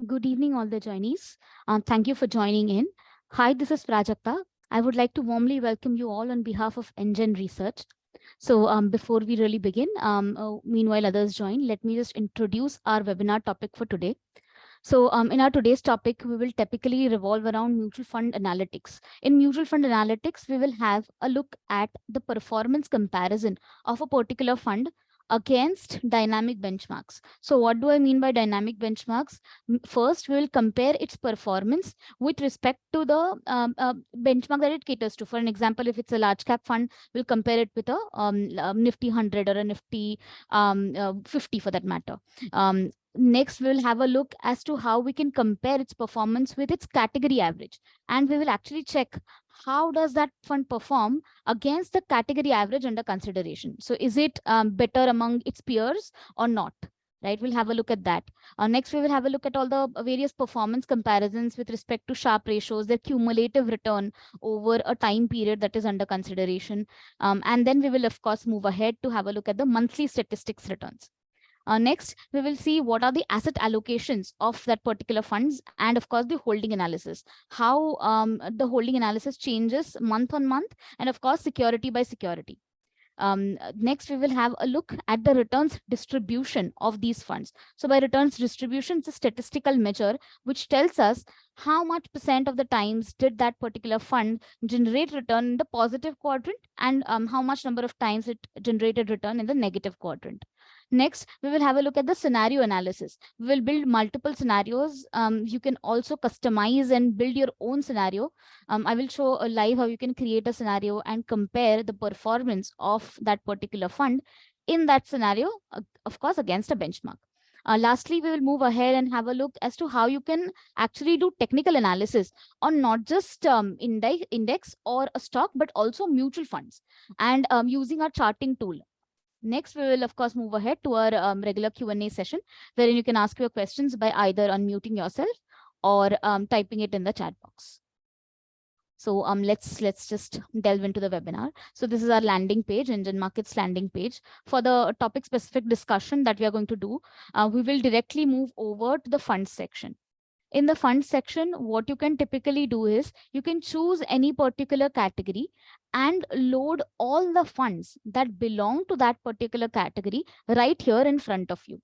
Good evening, all the joinees. Thank you for joining in. Hi, this is Prajakta. I would like to warmly welcome you all on behalf of NGEN Research. So before we really begin, meanwhile others join, let me just introduce our webinar topic for today. So in our today's topic, we will typically revolve around mutual fund analytics. In mutual fund analytics, we will have a look at the performance comparison of a particular fund against dynamic benchmarks. So what do I mean by dynamic benchmarks? First, we will compare its performance with respect to the benchmark that it caters to. For an example, if it's a large cap fund, we'll compare it with a Nifty 100 or a Nifty 50 for that matter. Next, we will have a look as to how we can compare its performance with its category average. And we will actually check how does that fund perform against the category average under consideration. So is it better among its peers or not? Right, we'll have a look at that. Next, we will have a look at all the various performance comparisons with respect to Sharpe ratios, their cumulative return over a time period that is under consideration. And then we will, of course, move ahead to have a look at the monthly statistics returns. Next, we will see what are the asset allocations of that particular funds and, of course, the holding analysis, how the holding analysis changes month on month and, of course, security by security. Next, we will have a look at the returns distribution of these funds. So by returns distribution, it's a statistical measure which tells us how much percent of the times did that particular fund generate return in the positive quadrant and how much number of times it generated return in the negative quadrant. Next, we will have a look at the scenario analysis. We will build multiple scenarios. You can also customize and build your own scenario. I will show a live how you can create a scenario and compare the performance of that particular fund in that scenario, of course, against a benchmark. Lastly, we will move ahead and have a look as to how you can actually do technical analysis on not just index or a stock, but also mutual funds and using our charting tool. Next, we will, of course, move ahead to our regular Q&A session, wherein you can ask your questions by either unmuting yourself or typing it in the chat box. So let's just delve into the webinar. So this is our landing page, NGEN Markets landing page. For the topic specific discussion that we are going to do, we will directly move over to the funds section. In the fund section, what you can typically do is you can choose any particular category and load all the funds that belong to that particular category right here in front of you.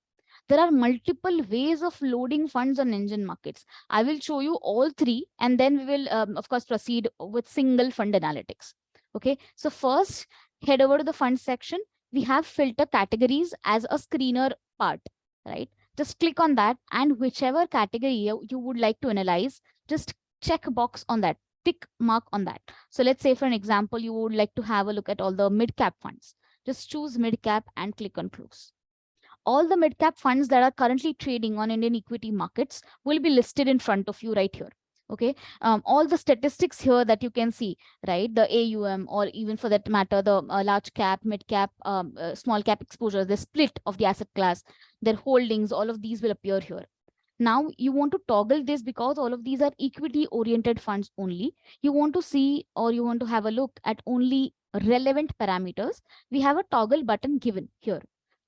There are multiple ways of loading funds on NGEN Markets. I will show you all three, and then we will, of course, proceed with single fund analytics. Okay, so first, head over to the fund section. We have filter categories as a screener part, right? Just click on that, and whichever category you would like to analyze, just check a box on that, tick mark on that. So let's say, for an example, you would like to have a look at all the mid-cap funds. Just choose mid-cap and click on close. All the mid-cap funds that are currently trading on Indian equity markets will be listed in front of you right here. Okay, all the statistics here that you can see, right? The AUM, or even for that matter, the large cap, mid cap, small cap exposure, the split of the asset class, their holdings, all of these will appear here. Now you want to toggle this because all of these are equity oriented funds only. You want to see, or you want to have a look at only relevant parameters. We have a toggle button given here.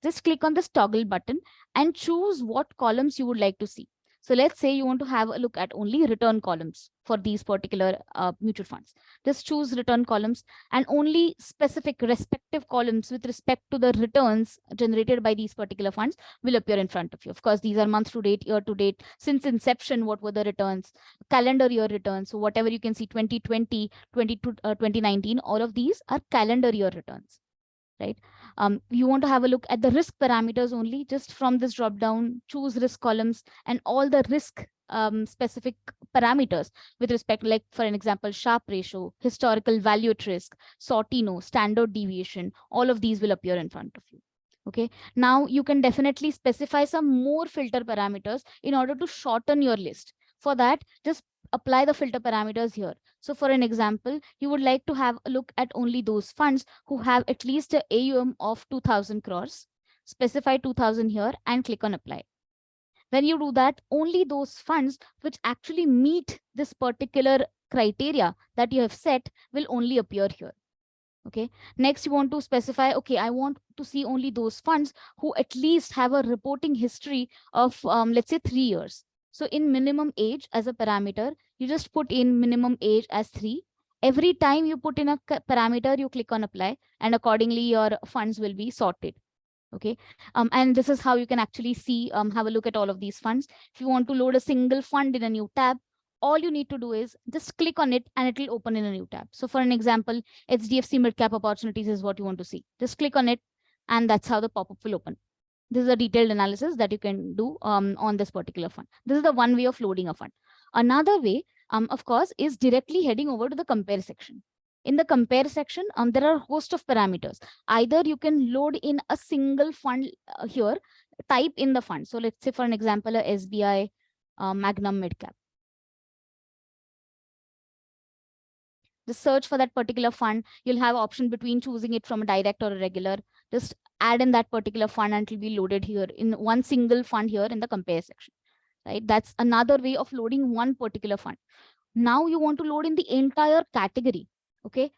Just click on this toggle button and choose what columns you would like to see. So let's say you want to have a look at only return columns for these particular mutual funds. Just choose return columns, and only specific respective columns with respect to the returns generated by these particular funds will appear in front of you. Of course, these are month to date, year to date, since inception, what were the returns, calendar year returns. So whatever you can see, 2020, 2019, all of these are calendar year returns. Right? You want to have a look at the risk parameters only. Just from this drop down, choose risk columns and all the risk specific parameters with respect, like for an example, Sharpe ratio, historical value at risk, Sortino, standard deviation, all of these will appear in front of you. Okay, now you can definitely specify some more filter parameters in order to shorten your list. For that, just apply the filter parameters here. So for an example, you would like to have a look at only those funds who have at least an AUM of 2000 crores. Specify 2000 here and click on apply. When you do that, only those funds which actually meet this particular criteria that you have set will only appear here. Okay, next you want to specify, okay, I want to see only those funds who at least have a reporting history of let's say 3 years. So in minimum age as a parameter, you just put in minimum age as 3. Every time you put in a parameter, you click on apply, and accordingly your funds will be sorted. Okay, and this is how you can actually see, have a look at all of these funds. If you want to load a single fund in a new tab, all you need to do is just click on it and it will open in a new tab. So for an example, HDFC mid-cap opportunities is what you want to see. Just click on it, and that's how the pop-up will open. This is a detailed analysis that you can do on this particular fund. This is the one way of loading a fund. Another way, of course, is directly heading over to the compare section. In the compare section, there are a host of parameters. Either you can load in a single fund here, type in the fund. So let's say, for an example, a SBI Magnum Midcap. Just search for that particular fund. You'll have option between choosing it from a direct or a regular. Just add in that particular fund and it will be loaded here in one single fund here in the compare section. Right? That's another way of loading one particular fund. Now you want to load in the entire category. Okay,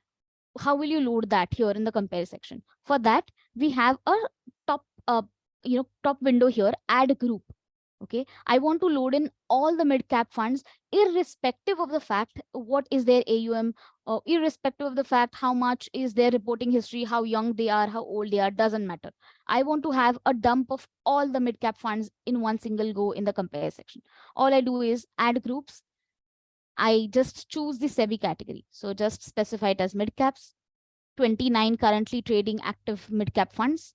how will you load that here in the compare section? For that, we have a top top window here, add group. Okay, I want to load in all the mid cap funds, irrespective of the fact what is their AUM, irrespective of the fact how much is their reporting history, how young they are, how old they are, doesn't matter. I want to have a dump of all the mid cap funds in one single go in the compare section. All I do is add groups. I just choose the SEBI category. So just specify it as mid caps, 29 currently trading active mid cap funds.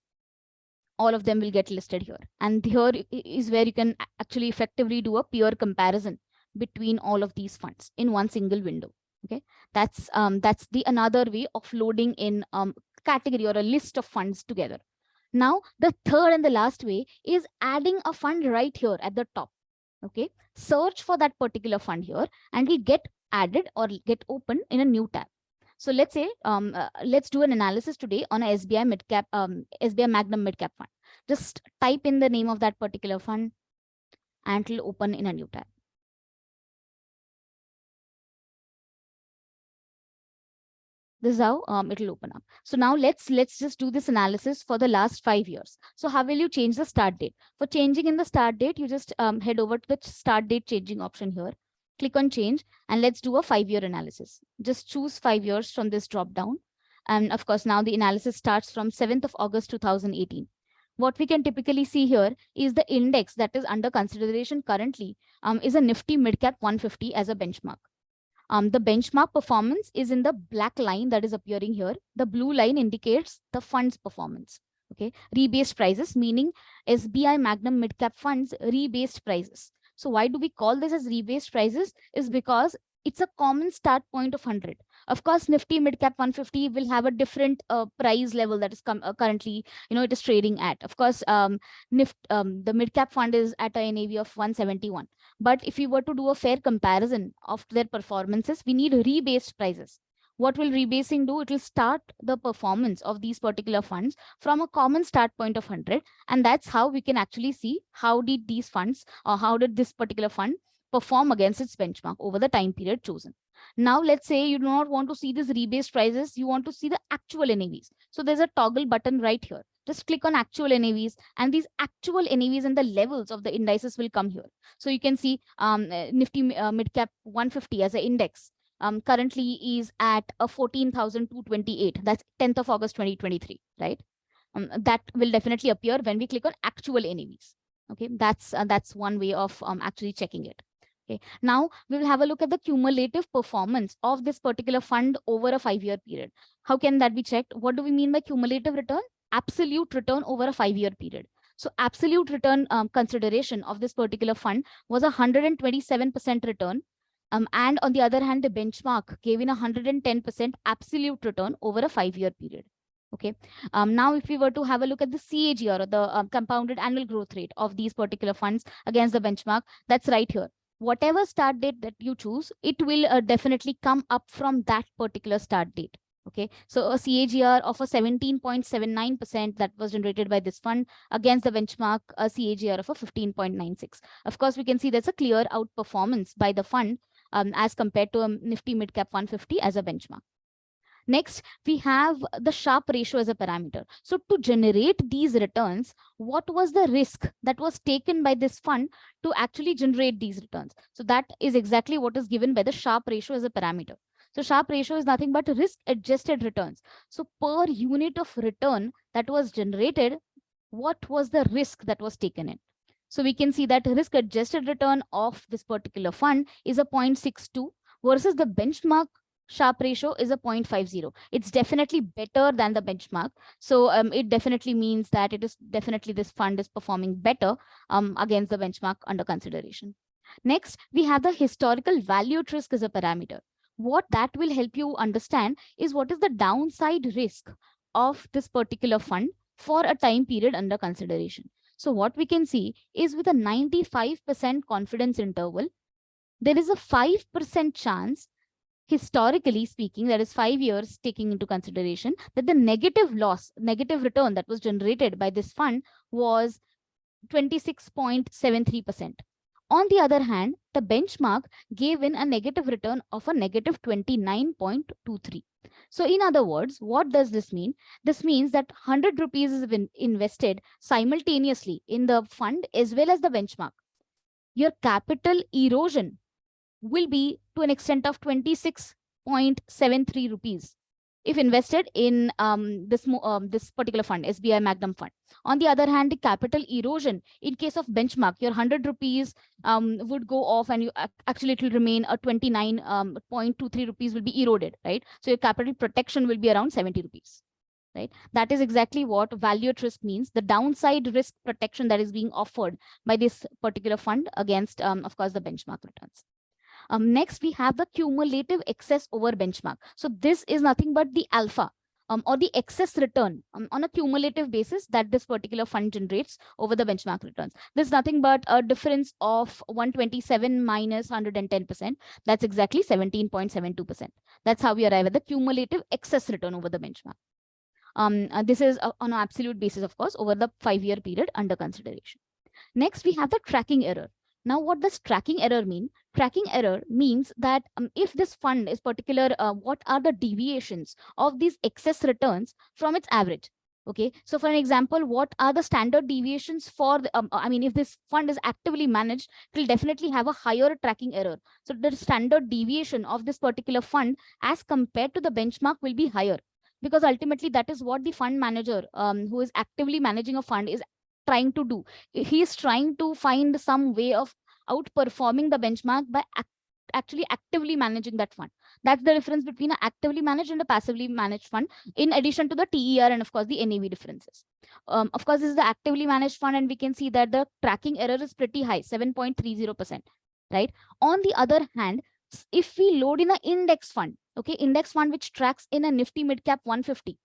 All of them will get listed here. And here is where you can actually effectively do a peer comparison between all of these funds in one single window. Okay, that's the another way of loading in category or a list of funds together. Now, the third and the last way is adding a fund right here at the top. Okay, search for that particular fund here and it'll get added or get open in a new tab. So let's say, let's do an analysis today on a SBI midcap, SBI Magnum midcap fund. Just type in the name of that particular fund and it'll open in a new tab. This is how it'll open up. So now let's just do this analysis for the last 5 years. So how will you change the start date? For changing in the start date, you just head over to the start date changing option here. Click on change and let's do a 5-year analysis. Just choose 5 years from this drop down. And of course, now the analysis starts from 7th of August 2018. What we can typically see here is the index that is under consideration currently is a Nifty Midcap 150 as a benchmark. The benchmark performance is in the black line that is appearing here. The blue line indicates the fund's performance. Okay, rebased prices, meaning SBI Magnum Midcap funds rebased prices. So why do we call this as rebased prices? Is because it's a common start point of 100. Of course, Nifty Midcap 150 will have a different price level that is currently, it is trading at. Of course, the Midcap fund is at a NAV of 171. But if we were to do a fair comparison of their performances, we need rebased prices. What will rebasing do? It will start the performance of these particular funds from a common start point of 100. And that's how we can actually see how did these funds or how did this particular fund perform against its benchmark over the time period chosen. Now, let's say you do not want to see these rebased prices. You want to see the actual NAVs. So there's a toggle button right here. Just click on actual NAVs and these actual NAVs and the levels of the indices will come here. So you can see Nifty Midcap 150 as an index currently is at a 14,228. That's 10th of August 2023, right? That will definitely appear when we click on actual NAVs. Okay, that's one way of actually checking it. Okay, now we will have a look at the cumulative performance of this particular fund over a 5-year period. How can that be checked? What do we mean by cumulative return? Absolute return over a 5-year period. So absolute return consideration of this particular fund was 127% return. And on the other hand, the benchmark gave in 110% absolute return over a 5-year period. Okay. Now, if we were to have a look at the CAGR or the compounded annual growth rate of these particular funds against the benchmark, that's right here. Whatever start date that you choose, it will definitely come up from that particular start date. Okay, so a CAGR of a 17.79% that was generated by this fund against the benchmark, a CAGR of a 15.96. Of course, we can see that's a clear outperformance by the fund as compared to a Nifty Midcap 150 as a benchmark. Next, we have the Sharpe ratio as a parameter. So to generate these returns, what was the risk that was taken by this fund to actually generate these returns? So that is exactly what is given by the Sharpe ratio as a parameter. So Sharpe ratio is nothing but risk adjusted returns. So per unit of return that was generated, what was the risk that was taken in? So we can see that risk adjusted return of this particular fund is a 0.62 versus the benchmark Sharpe ratio is a 0.50. It's definitely better than the benchmark. So it definitely means that it is definitely this fund is performing better against the benchmark under consideration. Next, we have the historical value at risk as a parameter. What that will help you understand is what is the downside risk of this particular fund for a time period under consideration. So what we can see is with a 95% confidence interval, there is a 5% chance, historically speaking, that is 5 years taking into consideration, that the negative return that was generated by this fund was 26.73%. On the other hand, the benchmark gave in a negative return of a negative 29.23. So in other words, what does this mean? This means that 100 rupees is invested simultaneously in the fund as well as the benchmark. Your capital erosion will be to an extent of 26.73 rupees if invested in this particular fund, SBI Magnum fund. On the other hand, the capital erosion in case of benchmark, your 100 rupees would go off and actually it will remain a 29.23 rupees will be eroded, right? So your capital protection will be around 70 rupees. Right? That is exactly what value at risk means, the downside risk protection that is being offered by this particular fund against, of course, the benchmark returns. Next, we have the cumulative excess over benchmark. So this is nothing but the alpha or the excess return on a cumulative basis that this particular fund generates over the benchmark returns. This is nothing but a difference of 127 minus 110%. That's exactly 17.72%. That's how we arrive at the cumulative excess return over the benchmark. This is on an absolute basis, of course, over the 5-year period under consideration. Next, we have the tracking error. Now, what does tracking error mean? Tracking error means that if this fund is particular, what are the deviations of these excess returns from its average? Okay, so for an example, what are the standard deviations for the, if this fund is actively managed, it will definitely have a higher tracking error. So the standard deviation of this particular fund as compared to the benchmark will be higher, because ultimately that is what the fund manager who is actively managing a fund is trying to do. He is trying to find some way of outperforming the benchmark by actually actively managing that fund. That's the difference between an actively managed and a passively managed fund, in addition to the TER and of course the NAV differences. Of course, this is the actively managed fund, and we can see that the tracking error is pretty high, 7.30%, right? On the other hand, if we load in an index fund, okay, index fund which tracks in a Nifty Midcap 150,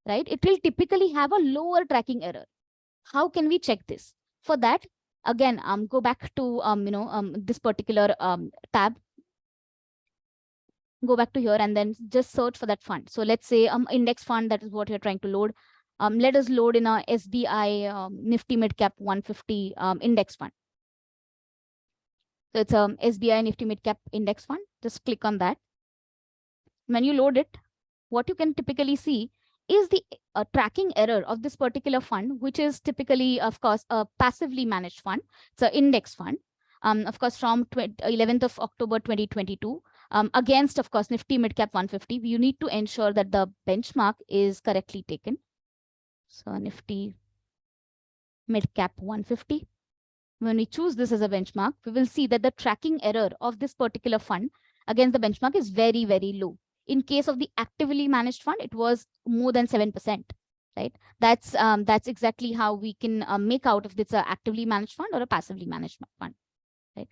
right, it will typically have a lower tracking error. How can we check this? For that, again, go back to this particular tab. Go back to here and then just search for that fund. So let's say index fund, that is what you're trying to load. Let us load in a SBI Nifty Midcap 150 index fund. So it's a SBI Nifty Midcap index fund. Just click on that. When you load it, what you can typically see is the tracking error of this particular fund, which is typically, of course, a passively managed fund. It's an index fund, of course, from 11th of October 2022, against, of course, Nifty Midcap 150. You need to ensure that the benchmark is correctly taken. So Nifty Midcap 150. When we choose this as a benchmark, we will see that the tracking error of this particular fund against the benchmark is very, very low. In case of the actively managed fund, it was more than 7%, right? That's exactly how we can make out if it's an actively managed fund or a passively managed fund, right?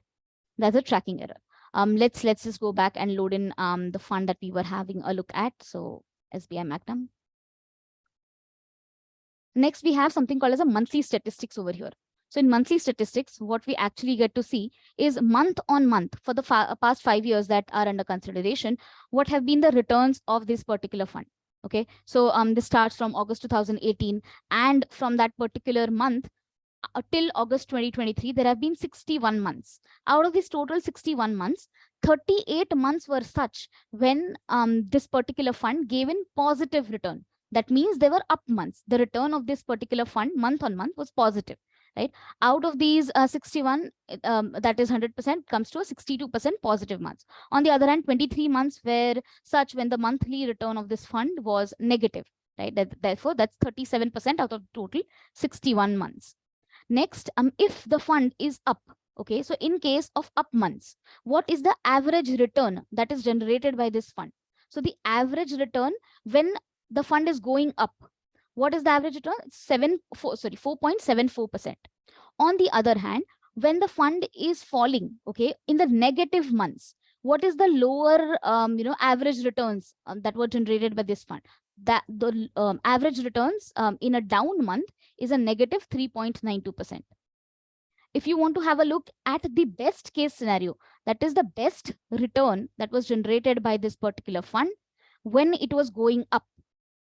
That's a tracking error. Let's just go back and load in the fund that we were having a look at. So SBI Magnum. Next, we have something called as a monthly statistics over here. So in monthly statistics, what we actually get to see is month on month for the past 5 years that are under consideration, what have been the returns of this particular fund. Okay, so this starts from August 2018, and from that particular month, till August 2023, there have been 61 months. Out of this total 61 months, 38 months were such when this particular fund gave in positive return. That means they were up months. The return of this particular fund month on month was positive, right? Out of these 61, that is 100%, comes to a 62% positive months. On the other hand, 23 months were such when the monthly return of this fund was negative, right? Therefore, that's 37% out of total 61 months. Next, if the fund is up, okay, so in case of up months, what is the average return that is generated by this fund? So the average return when the fund is going up, what is the average return? 4.74%. On the other hand, when the fund is falling, okay, in the negative months, what is the lower average returns that were generated by this fund? That the average returns in a down month is a negative 3.92%. If you want to have a look at the best case scenario, that is the best return that was generated by this particular fund when it was going up.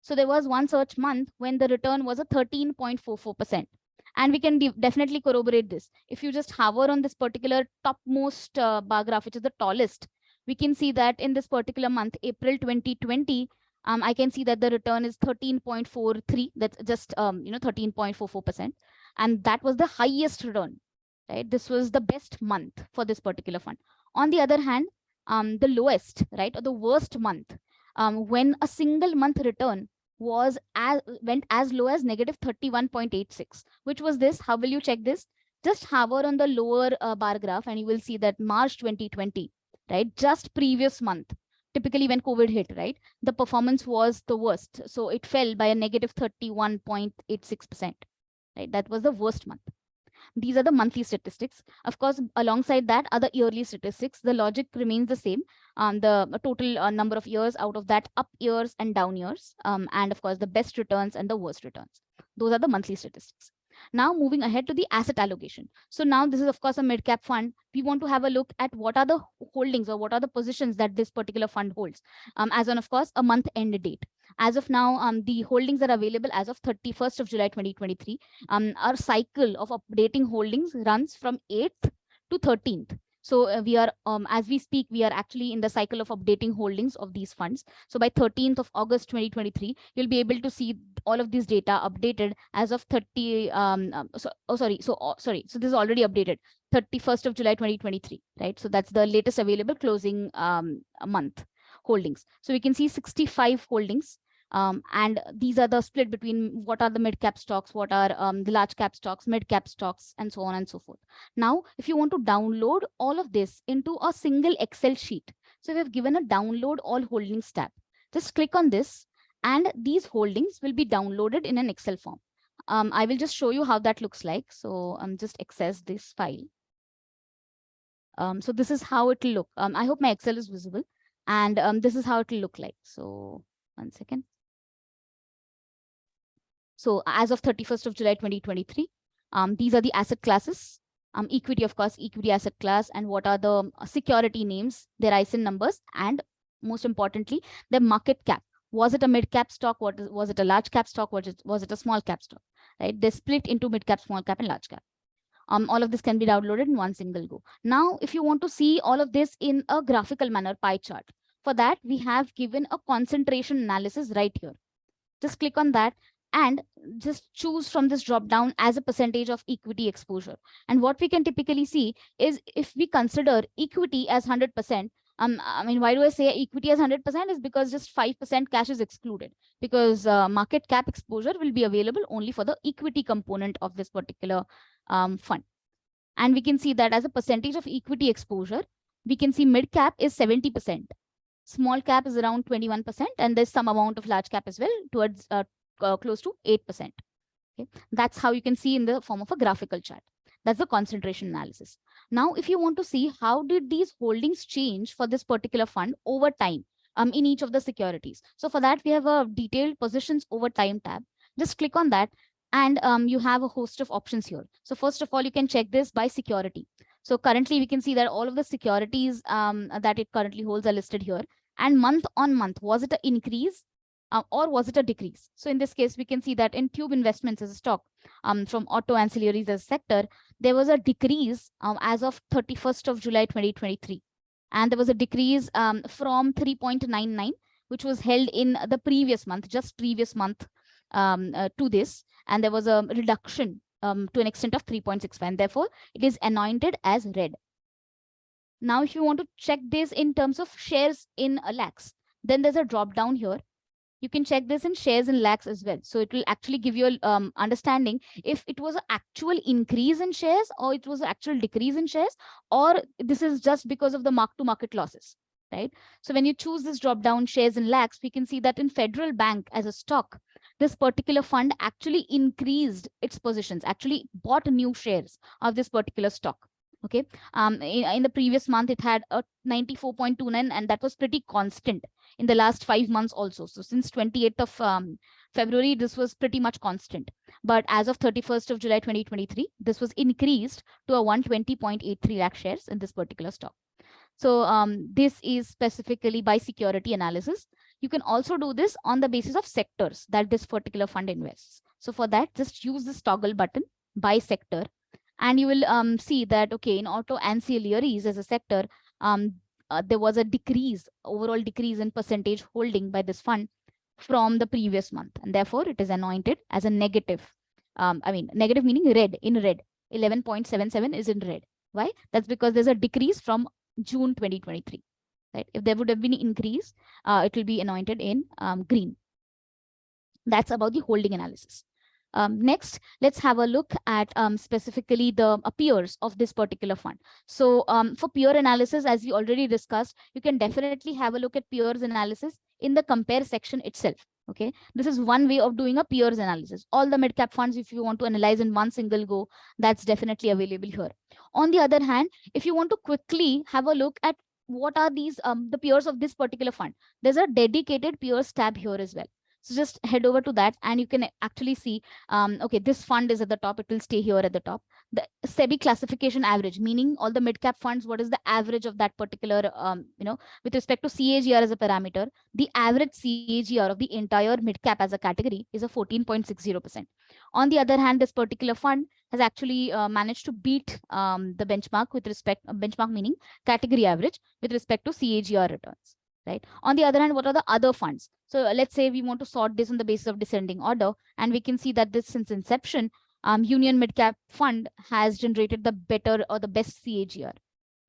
So there was one such month when the return was a 13.44%. And we can definitely corroborate this. If you just hover on this particular topmost bar graph, which is the tallest, we can see that in this particular month, April 2020, I can see that the return is 13.43. That's just 13.44%, and that was the highest return. Right, this was the best month for this particular fund. On the other hand, the lowest, right, or the worst month, when a single month return went as low as negative 31.86. Which was this? How will you check this? Just hover on the lower bar graph, and you will see that March 2020, right, just previous month, typically when COVID hit, right, the performance was the worst. So it fell by a negative 31.86%. Right, that was the worst month. These are the monthly statistics. Of course, alongside that are the yearly statistics. The logic remains the same. The total number of years out of that, up years and down years, and of course the best returns and the worst returns. Those are the monthly statistics. Now moving ahead to the asset allocation. So now this is of course a mid-cap fund. We want to have a look at what are the holdings or what are the positions that this particular fund holds as on, of course, a month end date. As of now, the holdings are available as of 31st of July 2023. Our cycle of updating holdings runs from 8th to 13th. So we are, as we speak, we are actually in the cycle of updating holdings of these funds. So by 13th of August 2023, you'll be able to see all of this data updated as of 30. So this is already updated 31st of July 2023, right? So that's the latest available closing month holdings. So we can see 65 holdings. And these are the split between what are the mid-cap stocks, what are the large-cap stocks, mid-cap stocks, and so on and so forth. Now, if you want to download all of this into a single Excel sheet, so we have given a download all holdings tab. Just click on this, and these holdings will be downloaded in an Excel form. I will just show you how that looks like. So just access this file. So this is how it will look. I hope my Excel is visible, and this is how it will look like. So one second. So as of 31st of July 2023, these are the asset classes. Equity, of course, equity asset class, and what are the security names, their ISIN numbers, and most importantly, the market cap. Was it a mid-cap stock? Was it a large cap stock? Was it a small cap stock? Right? They split into mid-cap, small cap, and large cap. All of this can be downloaded in one single go. Now, if you want to see all of this in a graphical manner, pie chart, for that, we have given a concentration analysis right here. Just click on that and just choose from this drop down as a percentage of equity exposure. And what we can typically see is if we consider equity as 100%, I mean, why do I say equity as 100% is because just 5% cash is excluded, because market cap exposure will be available only for the equity component of this particular fund. And we can see that as a percentage of equity exposure, we can see mid cap is 70%. Small cap is around 21%, and there's some amount of large cap as well, towards close to 8%. Okay, that's how you can see in the form of a graphical chart. That's the concentration analysis. Now, if you want to see how did these holdings change for this particular fund over time in each of the securities. So for that, we have a detailed positions over time tab. Just click on that, and you have a host of options here. So first of all, you can check this by security. So currently, we can see that all of the securities that it currently holds are listed here. And month on month, was it an increase? or was it a decrease? So in this case, we can see that in Tube Investments as a stock, from auto ancillaries as a sector, there was a decrease as of 31st of July 2023. And there was a decrease from 3.99, which was held in the previous month, just previous month to this. And there was a reduction to an extent of 3.65. And therefore, it is anointed as red. Now, if you want to check this in terms of shares in lakhs, then there's a drop down here. You can check this in shares in lakhs as well. So it will actually give you an understanding if it was an actual increase in shares or it was an actual decrease in shares, or this is just because of the mark-to-market losses, right? So when you choose this drop down shares in lakhs, we can see that in Federal Bank as a stock, this particular fund actually increased its positions, actually bought new shares of this particular stock. Okay, in the previous month, it had a 94.29, and that was pretty constant in the last 5 months also. So since 28th of February, this was pretty much constant. But as of 31st of July 2023, this was increased to a 120.83 lakh shares in this particular stock. So this is specifically by security analysis. You can also do this on the basis of sectors that this particular fund invests. So for that, just use this toggle button by sector. And you will see that, okay, in auto ancillaries as a sector, there was a decrease, overall decrease in percentage holding by this fund from the previous month. And therefore, it is anointed as a negative. Negative meaning red, in red. 11.77 is in red. Why? That's because there's a decrease from June 2023. Right? If there would have been an increase, it will be anointed in green. That's about the holding analysis. Next, let's have a look at specifically the peers of this particular fund. So for peer analysis, as we already discussed, you can definitely have a look at peers analysis in the compare section itself. Okay, this is one way of doing a peers analysis. All the mid-cap funds, if you want to analyze in one single go, that's definitely available here. On the other hand, if you want to quickly have a look at what are these the peers of this particular fund, there's a dedicated peers tab here as well. So just head over to that and you can actually see, okay, this fund is at the top. It will stay here at the top. The SEBI classification average, meaning all the mid-cap funds, what is the average of that particular, with respect to CAGR as a parameter, the average CAGR of the entire mid-cap as a category is a 14.60%. On the other hand, this particular fund has actually managed to beat the benchmark with respect, benchmark meaning category average with respect to CAGR returns. Right. On the other hand, what are the other funds? So let's say we want to sort this on the basis of descending order, and we can see that this since inception, Union Midcap Fund has generated the better or the best CAGR.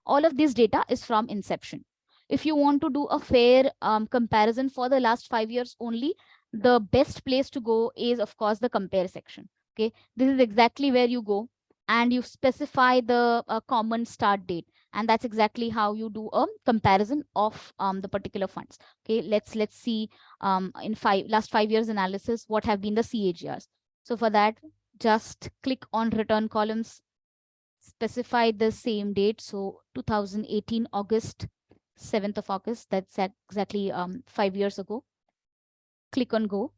All of this data is from inception. If you want to do a fair comparison for the last 5 years only, the best place to go is, of course, the compare section. Okay, this is exactly where you go and you specify the common start date. And that's exactly how you do a comparison of the particular funds. Okay, let's see in last 5 years analysis, what have been the CAGRs. So for that, just click on return columns, specify the same date. So 2018 August, 7th of August, that's exactly 5 years ago. Click on go.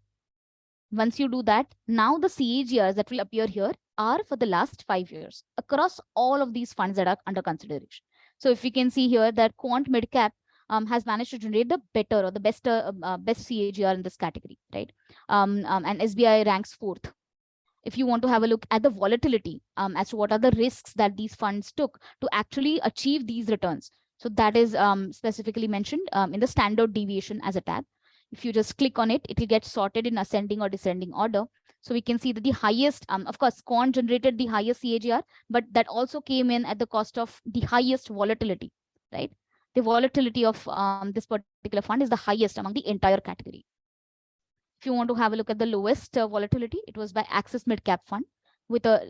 Once you do that, now the CAGRs that will appear here are for the last 5 years across all of these funds that are under consideration. So if we can see here that Quant Midcap has managed to generate the better or the best CAGR in this category, right? And SBI ranks 4th. If you want to have a look at the volatility as to what are the risks that these funds took to actually achieve these returns. So that is specifically mentioned in the standard deviation as a tab. If you just click on it, it will get sorted in ascending or descending order. So we can see that the highest, of course, Quant generated the highest CAGR, but that also came in at the cost of the highest volatility, right? The volatility of this particular fund is the highest among the entire category. If you want to have a look at the lowest volatility, it was by Axis Midcap Fund with a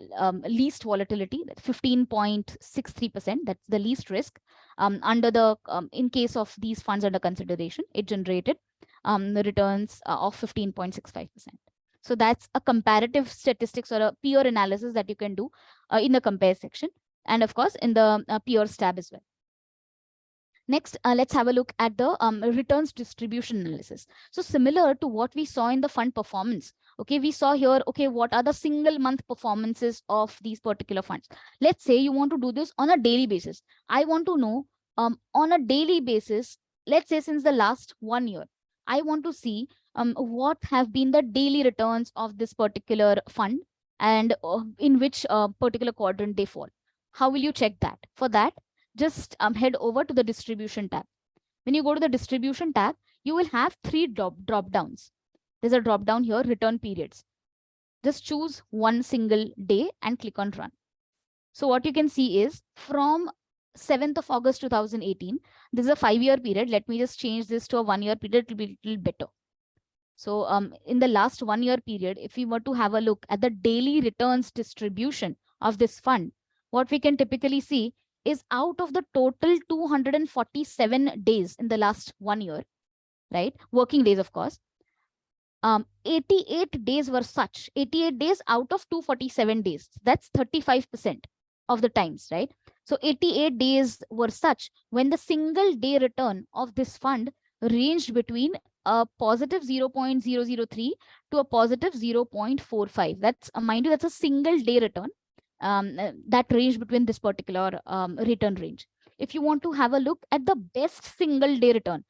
least volatility, 15.63%. That's the least risk. Under the, in case of these funds under consideration, it generated the returns of 15.65%. So that's a comparative statistics or a peer analysis that you can do in the compare section. And of course, in the peers tab as well. Next, let's have a look at the returns distribution analysis. So similar to what we saw in the fund performance, okay, we saw here, okay, what are the single month performances of these particular funds? Let's say you want to do this on a daily basis. I want to know on a daily basis, let's say since the last 1 year, I want to see what have been the daily returns of this particular fund and in which particular quadrant they fall. How will you check that? For that, just head over to the distribution tab. When you go to the distribution tab, you will have three drop downs. There's a drop down here, return periods. Just choose one single day and click on run. So what you can see is from 7th of August 2018, this is a 5-year period. Let me just change this to a 1-year period. It will be a little better. So in the last 1-year period, if we were to have a look at the daily returns distribution of this fund, what we can typically see is out of the total 247 days in the last 1 year, right? Working days, of course. 88 days were such, 88 days out of 247 days. That's 35% of the times, right? So 88 days were such when the single day return of this fund ranged between a positive 0.003 to a positive 0.45. That's, mind you, that's a single day return that range between this particular return range. If you want to have a look at the best single day return,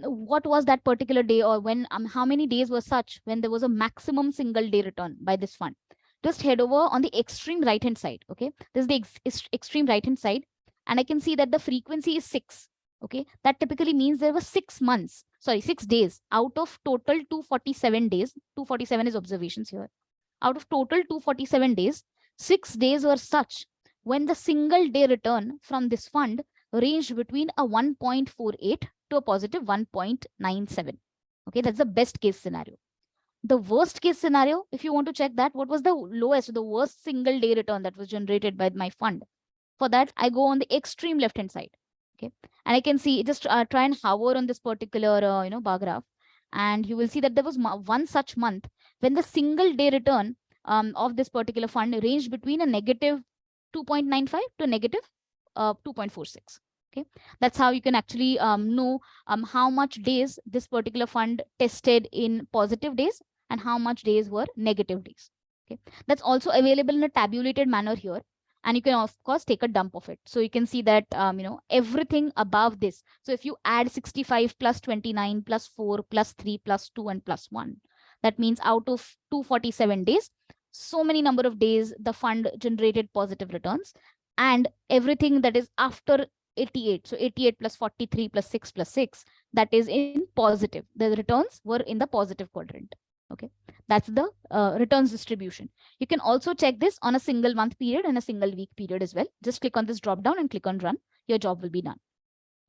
what was that particular day, or when how many days were such when there was a maximum single day return by this fund? Just head over on the extreme right hand side. Okay, this is the extreme right hand side, and I can see that the frequency is 6. Okay, that typically means there were 6 months, sorry, 6 days out of total 247 days. 247 is observations here. Out of total 247 days, 6 days were such when the single day return from this fund ranged between a 1.48 to a positive 1.97. Okay, that's the best case scenario. The worst case scenario, if you want to check that, what was the lowest, the worst single day return that was generated by my fund? For that, I go on the extreme left hand side. Okay, and I can see, just try and hover on this particular bar graph, and you will see that there was one such month when the single day return of this particular fund ranged between a negative 2.95 to a negative 2.46. Okay, that's how you can actually know how much days this particular fund tested in positive days and how much days were negative days. Okay, that's also available in a tabulated manner here, and you can of course take a dump of it. So you can see that everything above this. So if you add 65 plus 29 plus 4 plus 3 plus 2 and plus 1, that means out of 247 days, so many number of days the fund generated positive returns, and everything that is after 88, so 88 plus 43 plus 6 plus 6, that is in positive. The returns were in the positive quadrant. Okay, that's the returns distribution. You can also check this on a single month period and a single week period as well. Just click on this drop down and click on run. Your job will be done.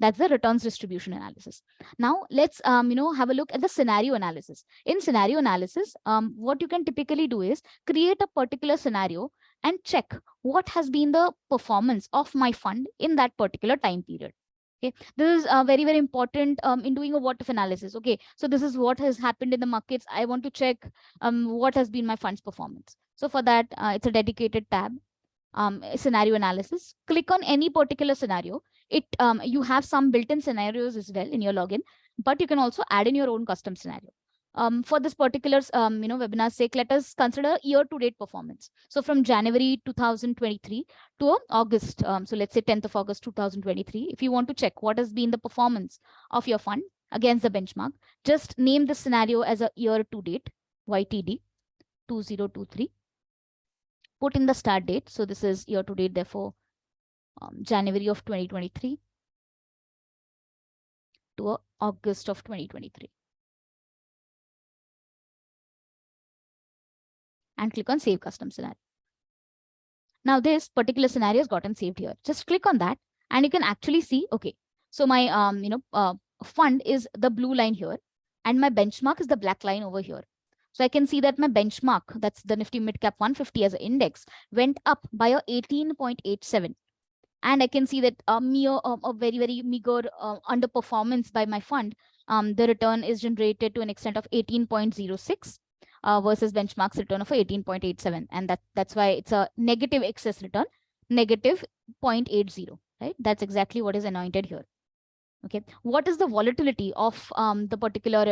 That's the returns distribution analysis. Now let's have a look at the scenario analysis. In scenario analysis, what you can typically do is create a particular scenario and check what has been the performance of my fund in that particular time period. Okay, this is very, very important in doing a what if analysis. Okay, so this is what has happened in the markets. I want to check what has been my fund's performance. So for that, it's a dedicated tab, scenario analysis. Click on any particular scenario. You have some built-in scenarios as well in your login, but you can also add in your own custom scenario. For this particular webinar sake, let us consider year-to-date performance. So from January 2023 to August, so let's say 10th of August 2023, if you want to check what has been the performance of your fund against the benchmark, just name the scenario as a year-to-date, YTD 2023. Put in the start date. So this is year-to-date, therefore January of 2023 to August of 2023. And click on Save Custom Scenario. Now this particular scenario has gotten saved here. Just click on that and you can actually see, okay, so my fund is the blue line here and my benchmark is the black line over here. So I can see that my benchmark, that's the Nifty Midcap 150 as an index, went up by a 18.87. And I can see that a very, very meager underperformance by my fund. The return is generated to an extent of 18.06 versus benchmark's return of 18.87. And that's why it's a negative excess return, negative 0.80, right? That's exactly what is anointed here. Okay, what is the volatility of the particular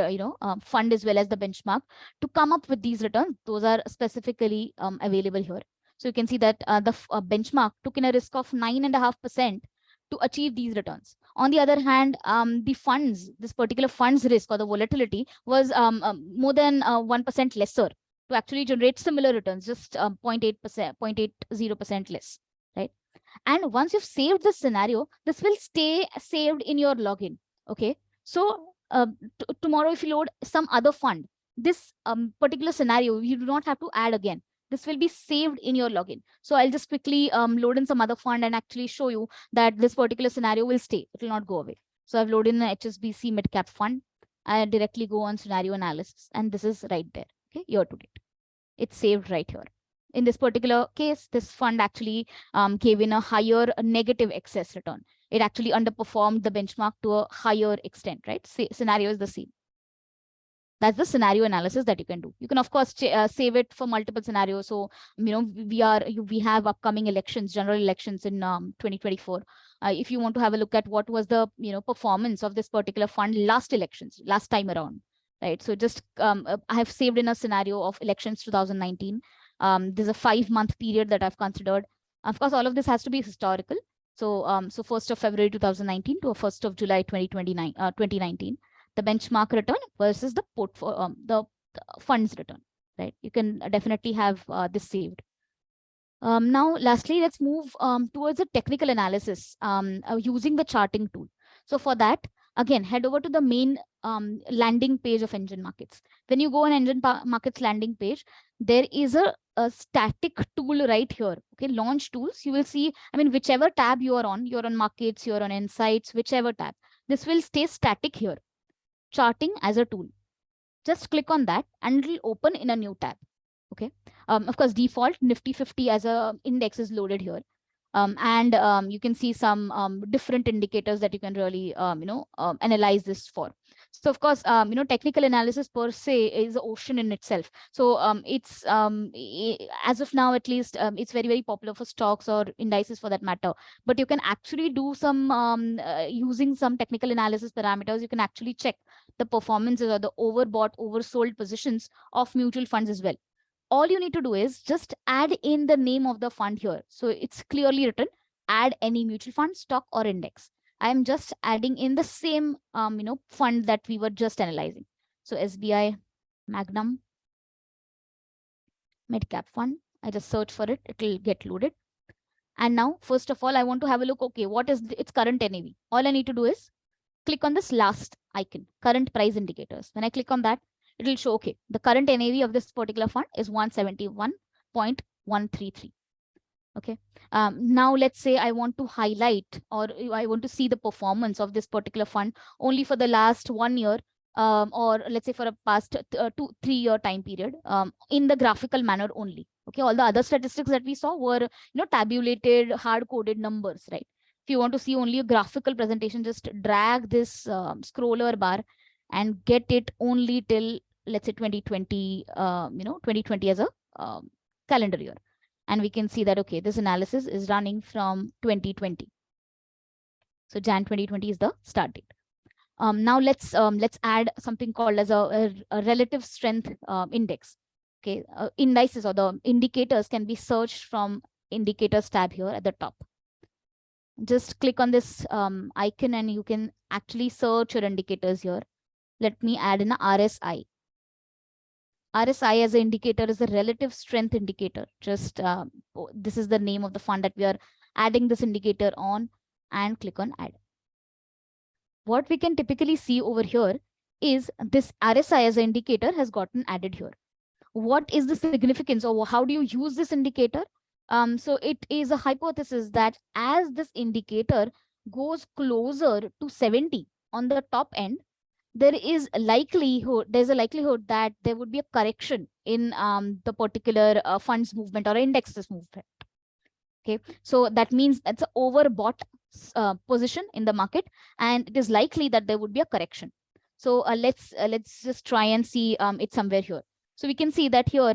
fund as well as the benchmark to come up with these returns? Those are specifically available here. So you can see that the benchmark took in a risk of 9.5% to achieve these returns. On the other hand, the funds, this particular funds risk or the volatility was more than 1% lesser to actually generate similar returns, just 0.8%, 0.80% less, right? And once you've saved this scenario, this will stay saved in your login. Okay. So tomorrow, if you load some other fund, this particular scenario, you do not have to add again. This will be saved in your login. So I'll just quickly load in some other fund and actually show you that this particular scenario will stay. It will not go away. So I've loaded in the HSBC mid-cap fund. I directly go on scenario analysis, and this is right there. Okay, year to date. It's saved right here. In this particular case, this fund actually gave in a higher negative excess return. It actually underperformed the benchmark to a higher extent, right? Scenario is the same. That's the scenario analysis that you can do. You can, of course, save it for multiple scenarios. So, we have upcoming elections, general elections in 2024. If you want to have a look at what was the, performance of this particular fund last elections, last time around, right? So just, I have saved in a scenario of elections 2019. There's a 5-month period that I've considered. Of course, all of this has to be historical. So, 1st of February 2019 to 1st of July 2019. The benchmark return versus the portfolio, the funds return, right? You can definitely have this saved. Now, lastly, let's move towards a technical analysis using the charting tool. So for that, again, head over to the main landing page of NGEN Markets. When you go on NGEN Markets landing page, there is a static tool right here. Okay, launch tools. You will see, whichever tab you're on markets, you're on insights, whichever tab, this will stay static here. Charting as a tool. Just click on that and it will open in a new tab. Okay. Of course, default Nifty 50 as a index is loaded here. And you can see some different indicators that you can really, analyze this for. So of course, technical analysis per se is an ocean in itself. So it's as of now, at least, it's very, very popular for stocks or indices for that matter. But you can actually do some using some technical analysis parameters. You can actually check the performances or the overbought, oversold positions of mutual funds as well. All you need to do is just add in the name of the fund here. So it's clearly written, add any mutual fund, stock, or index. I am just adding in the same, fund that we were just analyzing. So SBI Magnum mid cap fund. I just search for it. It will get loaded. And now, first of all, I want to have a look. Okay, what is its current NAV? All I need to do is click on this last icon, current price indicators. When I click on that, it will show, okay, the current NAV of this particular fund is 171.133. Okay. Now let's say I want to highlight or I want to see the performance of this particular fund only for the last 1 year, or let's say for a past 2-3 year time period, in the graphical manner only. Okay. All the other statistics that we saw were, tabulated, hard-coded numbers, right? If you want to see only a graphical presentation, just drag this scroller bar and get it only till, let's say, 2020, 2020 as a calendar year. And we can see that, okay, this analysis is running from 2020. So Jan 2020 is the start date. Now let's add something called as a relative strength index. Okay, indices or the indicators can be searched from indicators tab here at the top. Just click on this icon and you can actually search your indicators here. Let me add in a RSI. RSI as an indicator is a relative strength indicator. Just this is the name of the fund that we are adding this indicator on, and click on add. What we can typically see over here is this RSI as an indicator has gotten added here. What is the significance, or how do you use this indicator? So it is a hypothesis that as this indicator goes closer to 70 on the top end, there's a likelihood that there would be a correction in the particular funds movement or indexes movement. Okay, so that means that's an overbought position in the market, and it is likely that there would be a correction. So let's just try and see it somewhere here. So we can see that here,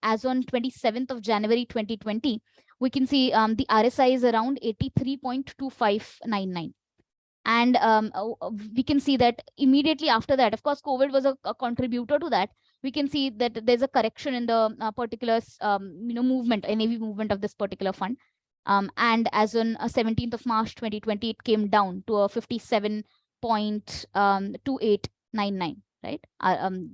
as on 27th of January 2020, we can see the RSI is around 83.2599. And we can see that immediately after that, of course, COVID was a contributor to that. We can see that there's a correction in the particular movement, NAV movement of this particular fund. And as on 17th of March 2020, it came down to a 57.2899, right?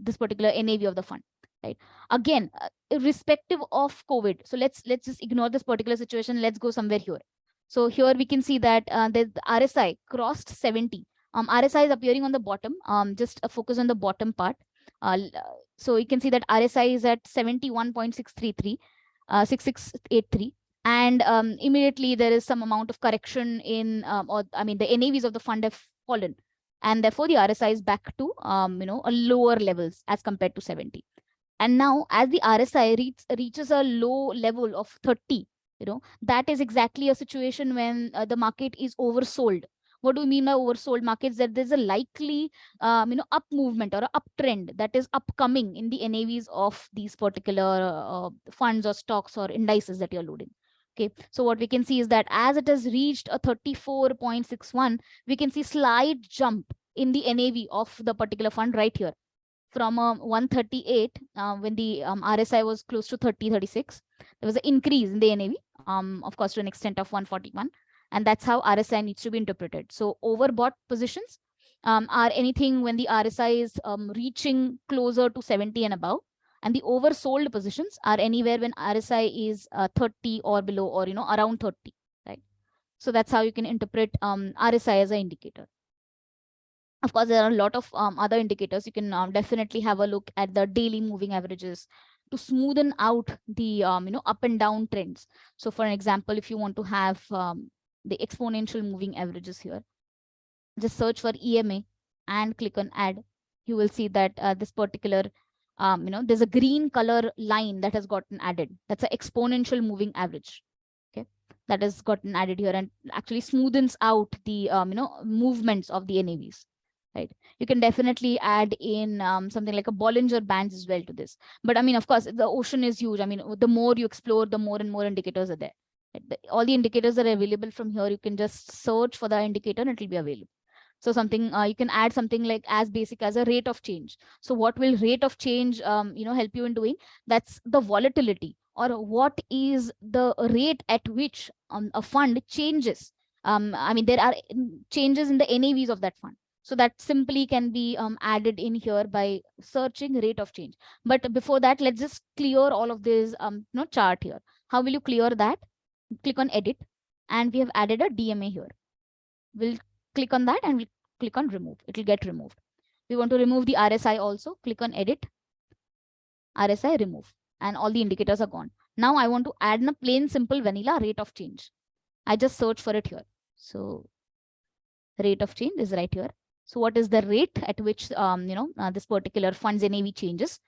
This particular NAV of the fund, right? Again, irrespective of COVID. So let's just ignore this particular situation. Let's go somewhere here. So here we can see that the RSI crossed 70. RSI is appearing on the bottom. Just focus on the bottom part. So you can see that RSI is at 71.633, 6683. And immediately there is some amount of correction in, or I mean, the NAVs of the fund have fallen, and therefore the RSI is back to a lower levels as compared to 70. And now, as the RSI reaches a low level of 30, that is exactly a situation when the market is oversold. What do we mean by oversold markets? That there's a likely up movement or an uptrend that is upcoming in the NAVs of these particular funds or stocks or indices that you're loading. Okay, so what we can see is that as it has reached a 34.61, we can see slight jump in the NAV of the particular fund right here from 138 when the RSI was close to 36. There was an increase in the NAV, of course, to an extent of 141. And that's how RSI needs to be interpreted. So overbought positions are anything when the RSI is reaching closer to 70 and above. And the oversold positions are anywhere when RSI is 30 or below, or around 30, right? So that's how you can interpret RSI as an indicator. Of course, there are a lot of other indicators. You can definitely have a look at the daily moving averages to smoothen out the up and down trends. So for an example, if you want to have the exponential moving averages here, just search for EMA and click on add. You will see that this particular there's a green color line that has gotten added. That's an exponential moving average. Okay, that has gotten added here and actually smoothens out the movements of the NAVs. Right, you can definitely add in something like a Bollinger Bands as well to this. But I mean, of course, the ocean is huge. I mean, the more you explore, the more and more indicators are there. Right? All the indicators are available from here. You can just search for the indicator and it will be available. So something you can add something like as basic as a rate of change. So what will rate of change help you in doing? That's the volatility, or what is the rate at which a fund changes. I mean, there are changes in the NAVs of that fund. So that simply can be added in here by searching rate of change. But before that, let's just clear all of this chart here. How will you clear that? Click on edit, and we have added a DMA here. We'll click on that and we'll click on remove. It will get removed. We want to remove the RSI also. Click on edit, RSI remove, and all the indicators are gone. Now I want to add a plain simple vanilla rate of change. I just search for it here. So rate of change is right here. So what is the rate at which this particular fund's NAV changes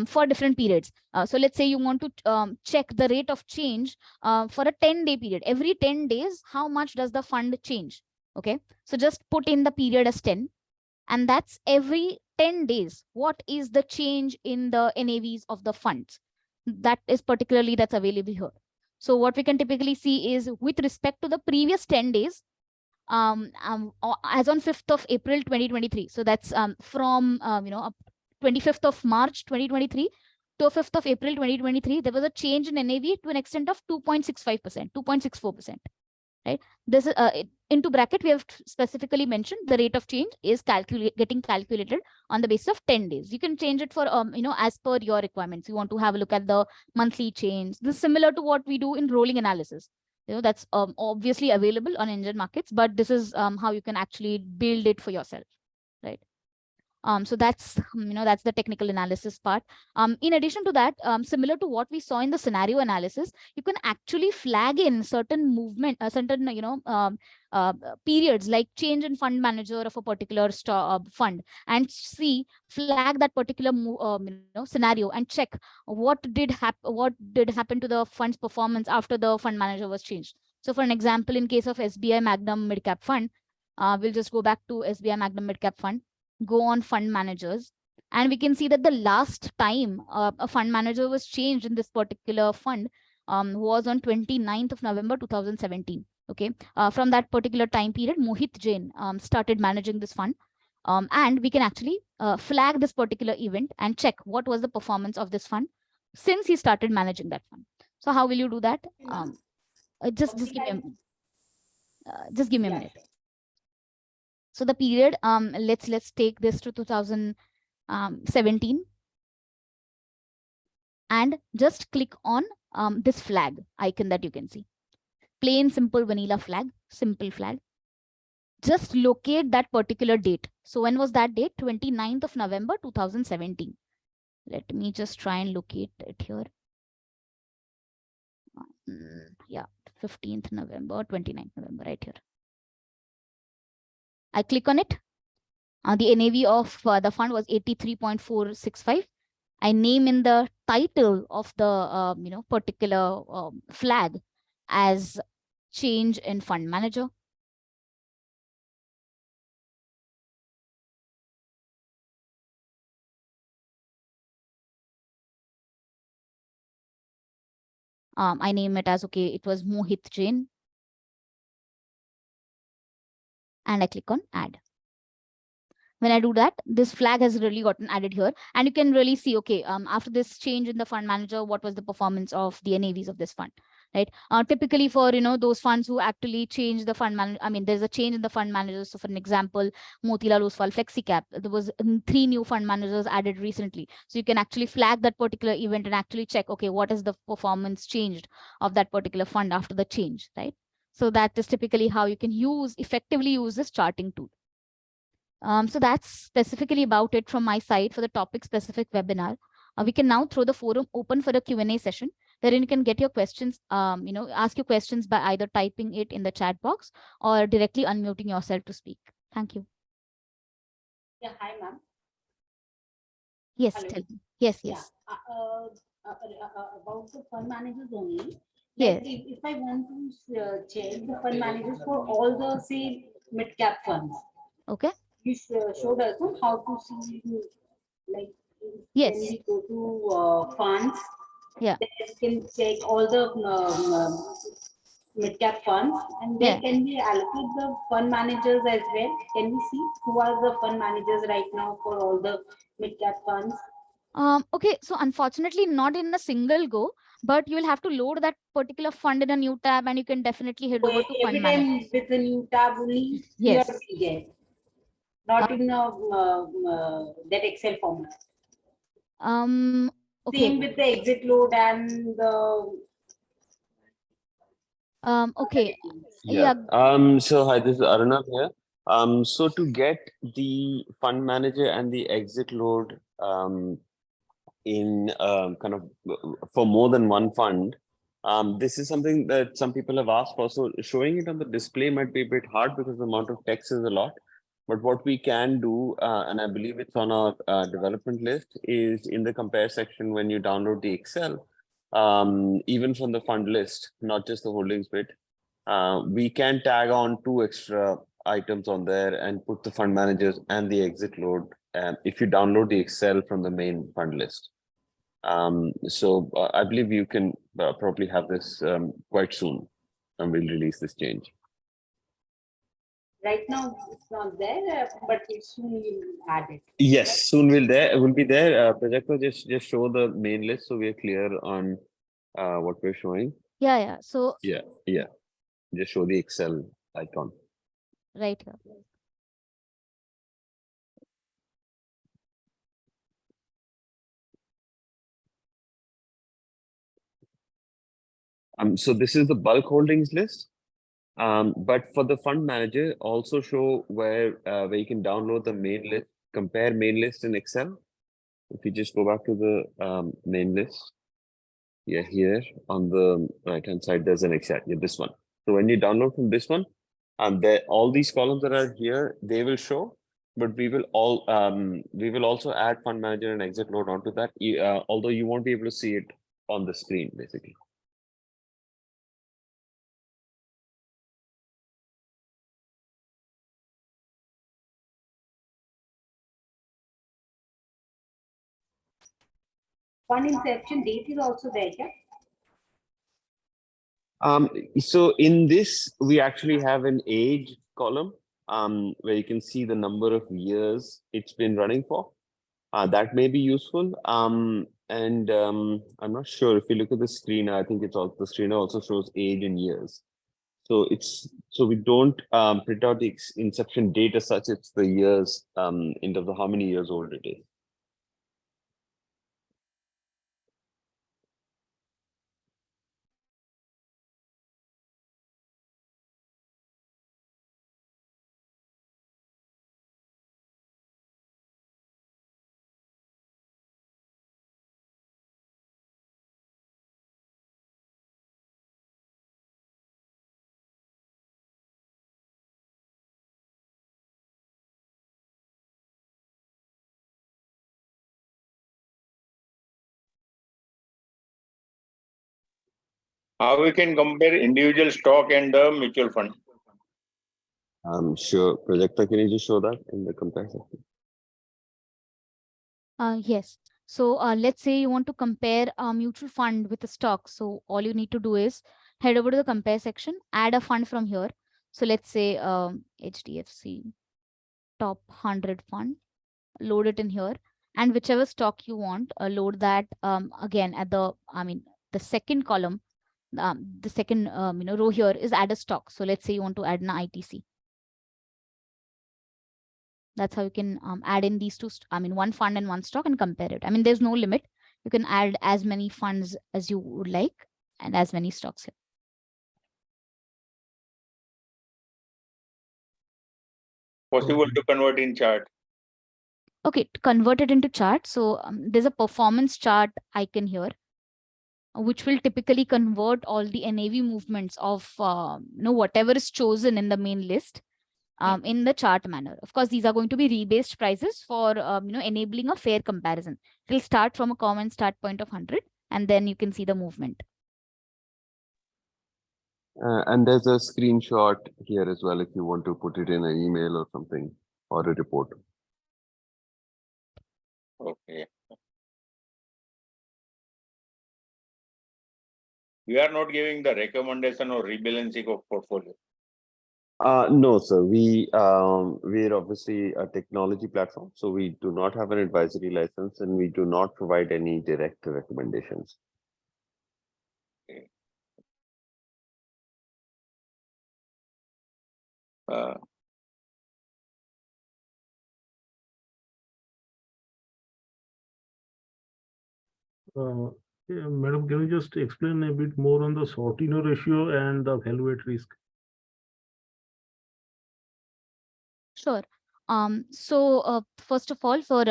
for different periods? So let's say you want to check the rate of change for a 10-day period. Every 10 days, how much does the fund change? Okay, so just put in the period as 10, and that's every 10 days. What is the change in the NAVs of the funds? That is particularly that's available here. So what we can typically see is with respect to the previous 10 days, as on 5th of April 2023. So that's from 25th of March 2023 to 5th of April 2023, there was a change in NAV to an extent of 2.65%, 2.64%. Right? This is into bracket, we have specifically mentioned the rate of change is getting calculated on the basis of 10 days. You can change it for as per your requirements. You want to have a look at the monthly change. This is similar to what we do in rolling analysis. That's obviously available on NGEN Markets, but this is how you can actually build it for yourself, right? So that's that's the technical analysis part. In addition to that, similar to what we saw in the scenario analysis, you can actually flag in certain movement, certain periods like change in fund manager of a particular fund, and see flag that particular scenario and check what did happen to the fund's performance after the fund manager was changed. So for an example, in case of SBI Magnum Mid Cap Fund, we'll just go back to SBI Magnum Mid Cap Fund, go on fund managers, and we can see that the last time a fund manager was changed in this particular fund was on 29th of November 2017. Okay, from that particular time period, Mohit Jain started managing this fund, and we can actually flag this particular event and check what was the performance of this fund since he started managing that fund. So how will you do that? Just give me a minute. So the period, let's take this to 2017, and just click on this flag icon that you can see. Plain, simple, vanilla flag, simple flag. Just locate that particular date. So when was that date? 29th of November, 2017. Let me just try and locate it here. Yeah, 15th November, 29th November, right here. I click on it. The NAV of the fund was 83.465. I name in the title of the particular flag as change in fund manager. I name it as, okay, it was Mohit Jain. And I click on add. When I do that, this flag has really gotten added here. And you can really see, okay, after this change in the fund manager, what was the performance of the NAVs of this fund, right? Typically for, those funds who actually change the fund manager, I mean, there's a change in the fund manager. So for an example, Motilal Oswal FlexiCap, there was 3 new fund managers added recently. So you can actually flag that particular event and actually check, okay, what is the performance changed of that particular fund after the change, right? So that is typically how you can effectively use this charting tool. So that's specifically about it from my side for the topic specific webinar. We can now throw the forum open for a Q&A session, wherein you can get your questions, ask your questions by either typing it in the chat box or directly unmuting yourself to speak. Thank you. Yeah, hi, ma'am. Yes, Hello. tell me. Yes, yes. Yeah. About the fund managers only. Yes. Like if I want to check the fund managers for all the, say, mid-cap funds. Okay. You showed us how to see, like, yes, when we go to funds, yeah, then we can check all the mid-cap funds, and then yeah. can we allocate the fund managers as well? Can we see who are the fund managers right now for all the mid-cap funds? Okay, so unfortunately not in a single go, but you will have to load that particular fund in a new tab, and you can definitely head over to Every fund time manager. with a new tab only, you Yes. are there, not in that Excel format. Okay. Same with the exit load and the okay. Yeah. So hi, this is Arnav here. So to get the fund manager and the exit load in kind of for more than one fund, this is something that some people have asked for. So showing it on the display might be a bit hard because the amount of text is a lot. But what we can do, and I believe it's on our development list, is in the compare section when you download the Excel, even from the fund list, not just the holdings bit, we can tag on 2 extra items on there and put the fund managers and the exit load if you download the Excel from the main fund list. So I believe you can probably have this quite soon, and we'll release this change. Right now it's not there, but soon you'll add it. Yes, soon will be there. Prajakta, just show the main list so we're clear on what we're showing. Yeah. So yeah, just show the Excel icon. Right here. So this is the bulk holdings list. But for the fund manager, also show where you can download the main list, compare main list in Excel. If you just go back to the main list, here on the right hand side, there's an Excel. This one. So when you download from this one, there all these columns that are here, they will show. But we will also add fund manager and exit load onto that. Although you won't be able to see it on the screen, basically. Fund inception date is also there, yeah? So in this, we actually have an age column where you can see the number of years it's been running for. That may be useful. And I'm not sure if you look at the screen, I think it's also the screen also shows age in years. So we don't print out the inception date as such. It's the years in terms of how many years old it is. How we can compare individual stock and the mutual fund? I'm sure. Projector, can you just show that in the comparison? Yes. So let's say you want to compare a mutual fund with a stock. So all you need to do is head over to the compare section, add a fund from here. So let's say HDFC top 100 fund, load it in here, and whichever stock you want, load that again at the, the second column, the second row here is add a stock. So let's say you want to add an ITC. That's how you can add in these two, one fund and one stock and compare it. There's no limit. You can add as many funds as you would like and as many stocks here. Possible to convert in chart? Okay, to convert it into chart. So there's a performance chart icon here, which will typically convert all the NAV movements of whatever is chosen in the main list in the chart manner. Of course, these are going to be rebased prices for enabling a fair comparison. It will start from a common start point of 100, and then you can see the movement. And there's a screenshot here as well if you want to put it in an email or something, or a report. Okay. We are not giving the recommendation or rebalancing of portfolio. No, sir. We're obviously a technology platform, so we do not have an advisory license, and we do not provide any direct recommendations. Okay. Yeah, Madam, can you just explain a bit more on the Sortino ratio and the value at risk? Sure. So first of all, for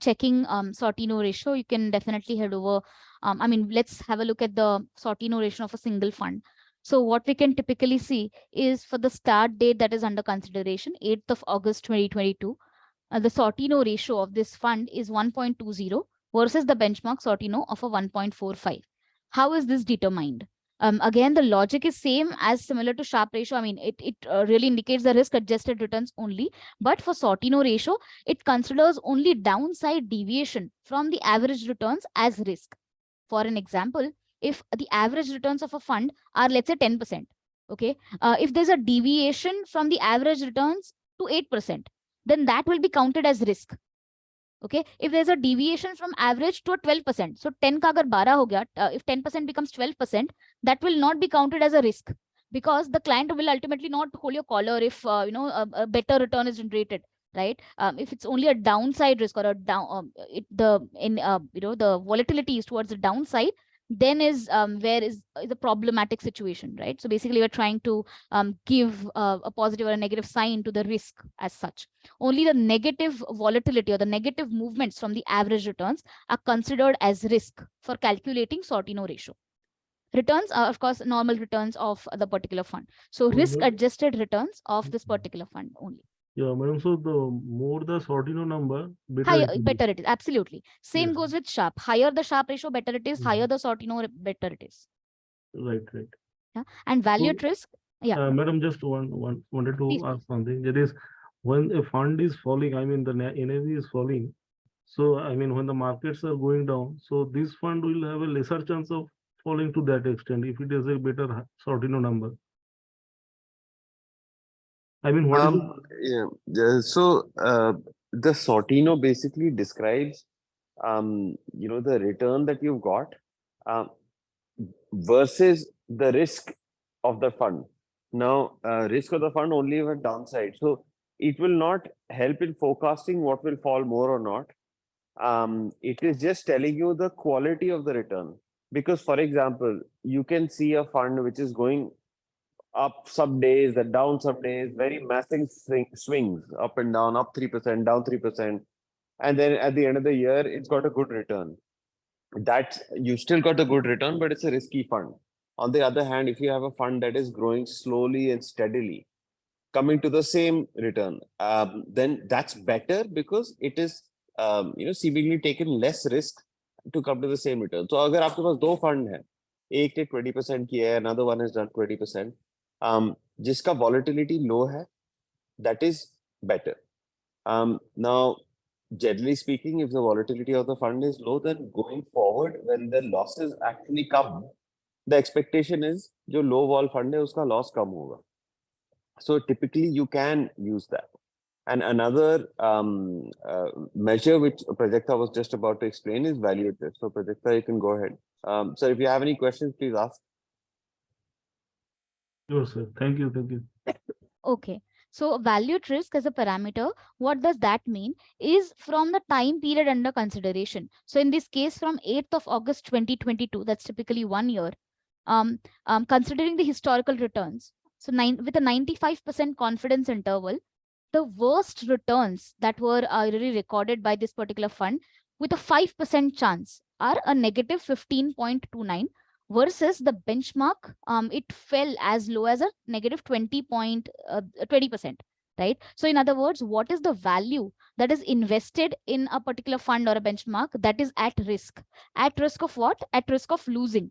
checking Sortino ratio, you can definitely head over. Let's have a look at the Sortino ratio of a single fund. So what we can typically see is for the start date that is under consideration, 8th of August 2022, the Sortino ratio of this fund is 1.20 versus the benchmark Sortino of a 1.45. How is this determined? Again, the logic is same as similar to Sharpe ratio. It really indicates the risk adjusted returns only. But for Sortino ratio, it considers only downside deviation from the average returns as risk. For an example, if the average returns of a fund are, let's say, 10%, okay, if there's a deviation from the average returns to 8%, then that will be counted as risk. Okay, if there's a deviation from average to a 12%, so 10 ka agar 12 ho gaya, if 10% becomes 12%, that will not be counted as a risk, because the client will ultimately not hold your collar if a better return is generated, right? If it's only a downside risk or a down the volatility is towards the downside, then is where is the problematic situation, right? So basically we're trying to give a positive or a negative sign to the risk as such. Only the negative volatility or the negative movements from the average returns are considered as risk for calculating Sortino ratio. Returns are, of course, normal returns of the particular fund. So risk adjusted returns of this particular fund only. Yeah, madam. So the more the Sortino number, better it is. Absolutely. Same Yes. goes with Sharpe. Higher the Sharpe ratio, better it is. Higher the Sortino, better it is. Right. Yeah. And value at risk. Yeah. Madam, just wanted to ask something. That is, when a fund is falling, the NAV is falling. So when the markets are going down, so this fund will have a lesser chance of falling to that extent if it is a better Sortino number. What is So the Sortino basically describes the return that you've got versus the risk of the fund. Now, risk of the fund only have a downside. So it will not help in forecasting what will fall more or not. It is just telling you the quality of the return. Because, for example, you can see a fund which is going up some days and down some days, very massive swings up and down, up 3%, down 3%. And then at the end of the year, it's got a good return. That you still got a good return, but it's a risky fund. On the other hand, if you have a fund that is growing slowly and steadily, coming to the same return, then that's better because it is seemingly taken less risk to come to the same return. So अगर आपके पास दो fund है, एक ने 20% किया है, another one has done 20%, जिसका volatility low है, that is better. Now, generally speaking, if the volatility of the fund is low, then going forward, when the losses actually come, the expectation is जो low vol fund है, उसका loss कम होगा. So typically you can use that. And another measure which Prajakta was just about to explain is value at risk. So Prajakta, you can go ahead. So if you have any questions, please ask. Sure, sir. Thank you. Thank you. Okay. So value at risk as a parameter, what does that mean? Is from the time period under consideration. So in this case, from 8th of August 2022, that's typically 1 year, considering the historical returns. So with a 95% confidence interval, the worst returns that were already recorded by this particular fund with a 5% chance are a negative 15.29 versus the benchmark, it fell as low as a negative 20%, right? So in other words, what is the value that is invested in a particular fund or a benchmark that is at risk? At risk of what? At risk of losing.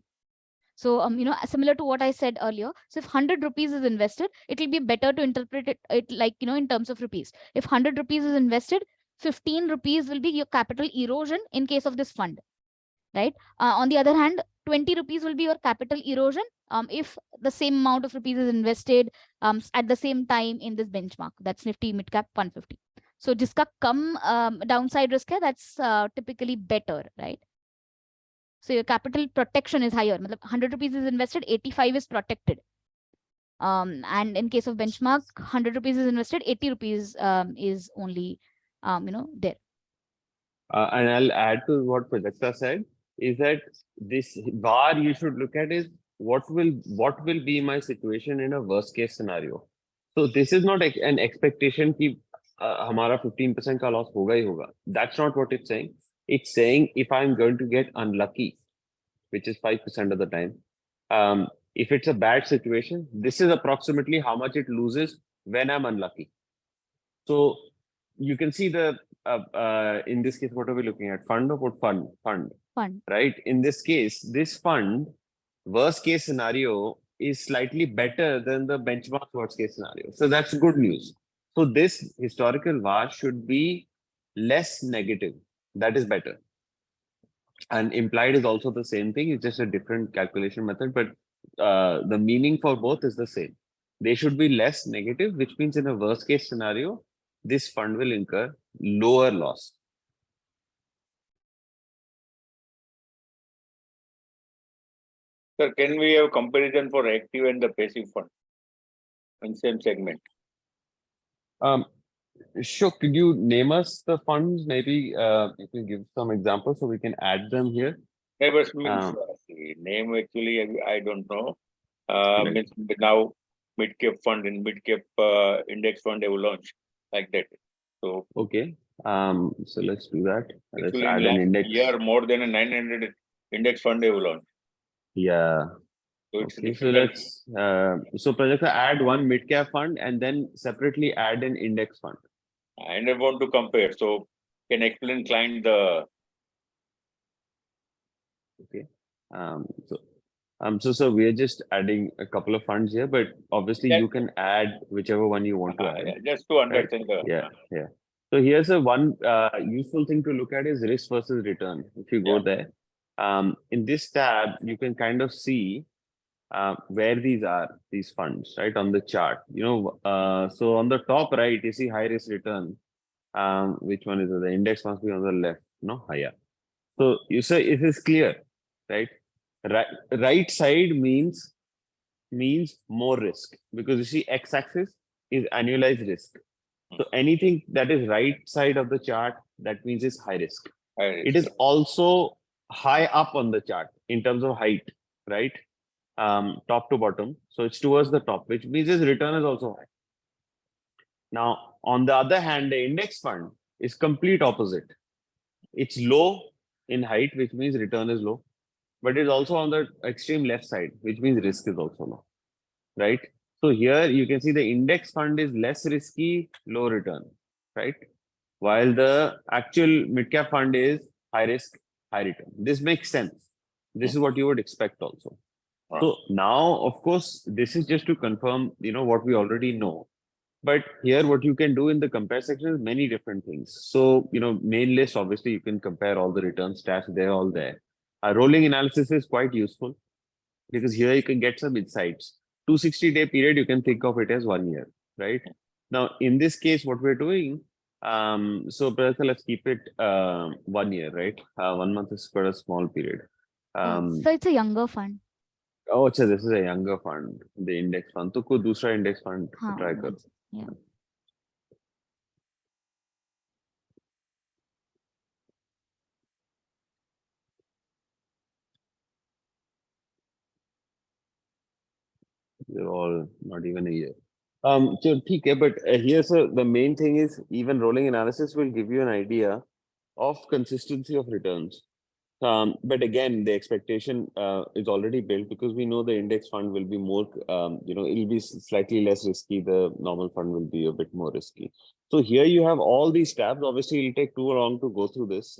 So, similar to what I said earlier. So if 100 rupees is invested, it will be better to interpret it like, in terms of rupees. If 100 rupees is invested, 15 rupees will be your capital erosion in case of this fund, right? On the other hand, 20 rupees will be your capital erosion if the same amount of rupees is invested at the same time in this benchmark. That's Nifty Midcap 150. So jiska kam downside risk hai, that's typically better, right? So your capital protection is higher. 100 rupees is invested, 85 is protected. And in case of benchmark, 100 rupees is invested, 80 rupees is only, there. And I'll add to what Prajakta said, is that this bar you should look at is what will be my situation in a worst case scenario. So this is not an expectation कि हमारा 15% का loss होगा ही होगा. That's not what it's saying. It's saying if I'm going to get unlucky, which is 5% of the time, if it's a bad situation, this is approximately how much it loses when I'm unlucky. So you can see the in this case, what are we looking at? Fund or what fund? Fund. Right? In this case, this fund, worst case scenario is slightly better than the benchmark worst case scenario. So that's good news. So this historical VAR should be less negative. That is better. And implied is also the same thing. It's just a different calculation method, but the meaning for both is the same. They should be less negative, which means in a worst case scenario, this fund will incur lower loss. Sir, can we have comparison for active and the passive fund in same segment? Sure. Could you name us the funds? Maybe you can give some examples so we can add them here. Neighbors means name actually I don't know. Right. Means now mid-cap fund and mid-cap index fund they will launch like that. So okay. So let's do that. Let's add in an index. Year more than a 900 index fund they will launch. Yeah. So it's okay, so let's so Prajakta, add one mid-cap fund and then separately add an index fund. And I want to compare. So can explain client the okay. So we're just adding a couple of funds here, but obviously you can add whichever one you want to add. Just to understand right? Yeah. So here's a one useful thing to look at is risk versus return. If you go there, in this tab, you can kind of see where these funds, right, on the chart. So on the top right, you see high risk return. Which one is it? The index must be on the left, no? Higher. So you say it is clear, right? Right side means more risk, because you see x-axis is annualized risk. So anything that is right side of the chart, that means is high risk. It is also high up on the chart in terms of height, right? Top to bottom. So it's towards the top, which means its return is also high. Now, on the other hand, the index fund is complete opposite. It's low in height, which means return is low, but it's also on the extreme left side, which means risk is also low, right? So here you can see the index fund is less risky, low return, right? While the actual mid-cap fund is high risk, high return. This makes sense. This is what you would expect also. So now, of course, this is just to confirm, what we already know. But here, what you can do in the compare section is many different things. So, main list, obviously, you can compare all the return stats, they're all there. Rolling analysis is quite useful because here you can get some insights. 260-day period, you can think of it as 1 year, right? Now, in this case, what we're doing, so let's keep it 1 year, right? 1 month is quite a small period. So it's a younger fund. Oh, this is a younger fund, the index fund. तो कोई दूसरा index fund try करो. Yeah. They're all not even a year. So okay, but here's the main thing is even rolling analysis will give you an idea of consistency of returns. But again, the expectation is already built because we know the index fund will be more, it'll be slightly less risky. The normal fund will be a bit more risky. So here you have all these tabs. Obviously, it'll take too long to go through this.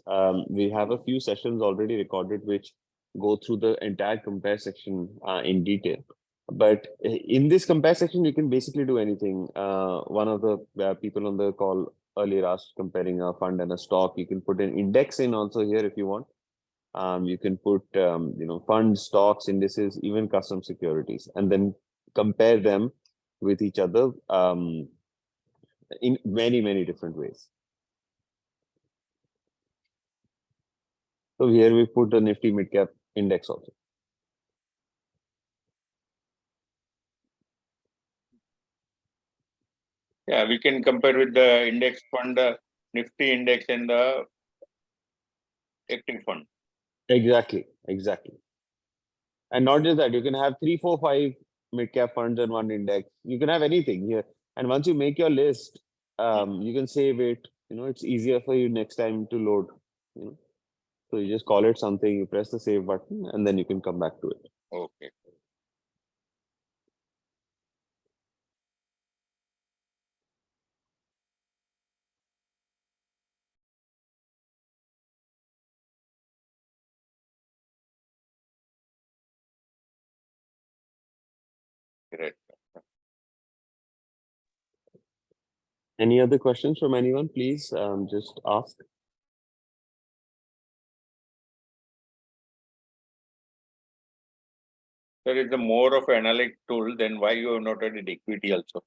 We have a few sessions already recorded which go through the entire compare section in detail. But in this compare section, you can basically do anything. One of the people on the call earlier asked comparing a fund and a stock. You can put an index in also here if you want. You can put, funds, stocks, indices, even custom securities, and then compare them with each other in many, many different ways. So here we put the Nifty mid-cap index also. Yeah, we can compare with the index fund, the Nifty index and the active fund. Exactly. And not just that, you can have 3, 4, 5 mid-cap funds and one index. You can have anything here. And once you make your list, you can save it. It's easier for you next time to load. So you just call it something, you press the save button, and then you can come back to it. Okay. Great. Any other questions from anyone? Please just ask. There is a more of an analytic tool, then why you have not added equity also?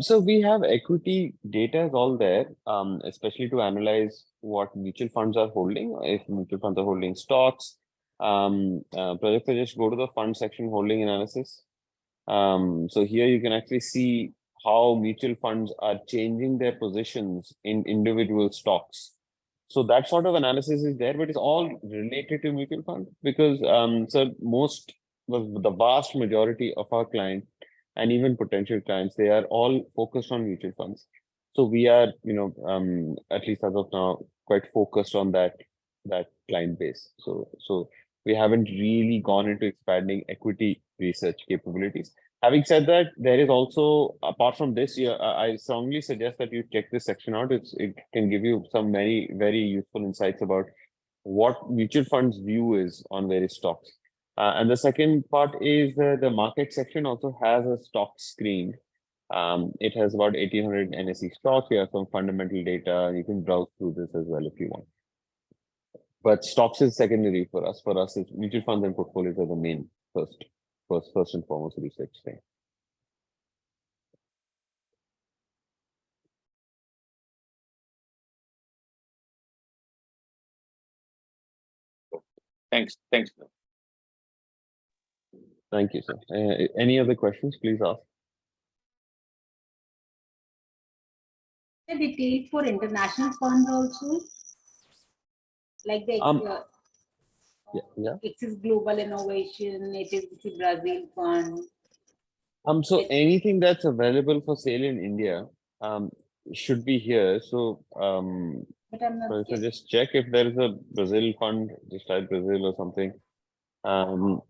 So we have equity data is all there, especially to analyze what mutual funds are holding. If mutual funds are holding stocks, Project just go to the fund section, holding analysis. So here you can actually see how mutual funds are changing their positions in individual stocks. So that sort of analysis is there, but it's all related to mutual funds because so the vast majority of our clients and even potential clients, they are all focused on mutual funds. So we are, at least as of now, quite focused on that client base. So we haven't really gone into expanding equity research capabilities. Having said that, there is also, apart from this, I strongly suggest that you check this section out. It can give you some very, very useful insights about what mutual funds view is on various stocks. And the second part is the market section also has a stock screen. It has about 1800 NSE stocks. You have some fundamental data. You can browse through this as well if you want. But stocks is secondary for us. For us, mutual funds and portfolios are the main first and foremost research thing. Thanks. Thank you, sir. Any other questions, please ask. The detail for international funds also, like the Axis Global Innovation, HSBC Brazil Fund. So anything that's available for sale in India should be here. So But I'm not so just check if there is a Brazil fund, just type Brazil or something. So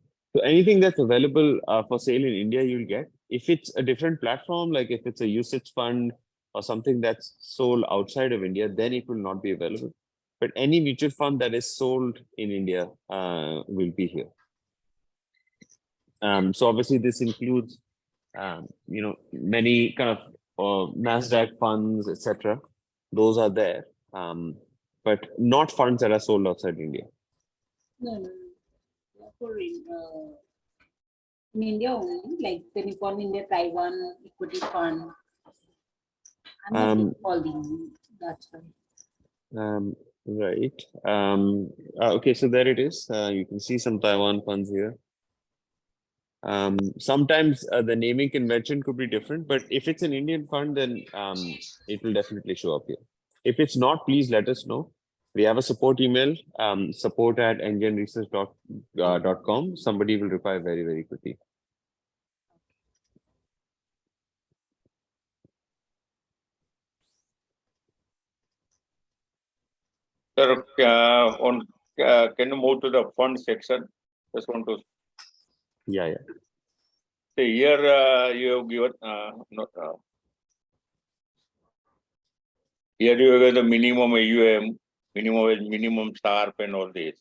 anything that's available for sale in India, you'll get. If it's a different platform, like if it's a usage fund or something that's sold outside of India, then it will not be available. But any mutual fund that is sold in India will be here. So obviously this includes, many kind of NASDAQ funds, etc. Those are there, but not funds that are sold outside India. No. For in India only, like the Nippon India Taiwan Equity Fund. I'm not calling. That's why. Right. Okay, so there it is. You can see some Taiwan funds here. Sometimes the naming convention could be different, but if it's an Indian fund, then it will definitely show up here. If it's not, please let us know. We have a support email, support@ngenresearch.com. Somebody will reply very, very quickly. Sir, can you move to the fund section? Just want to. Yeah. See, here you have given here you have the minimum AUM, minimum SARP and all this.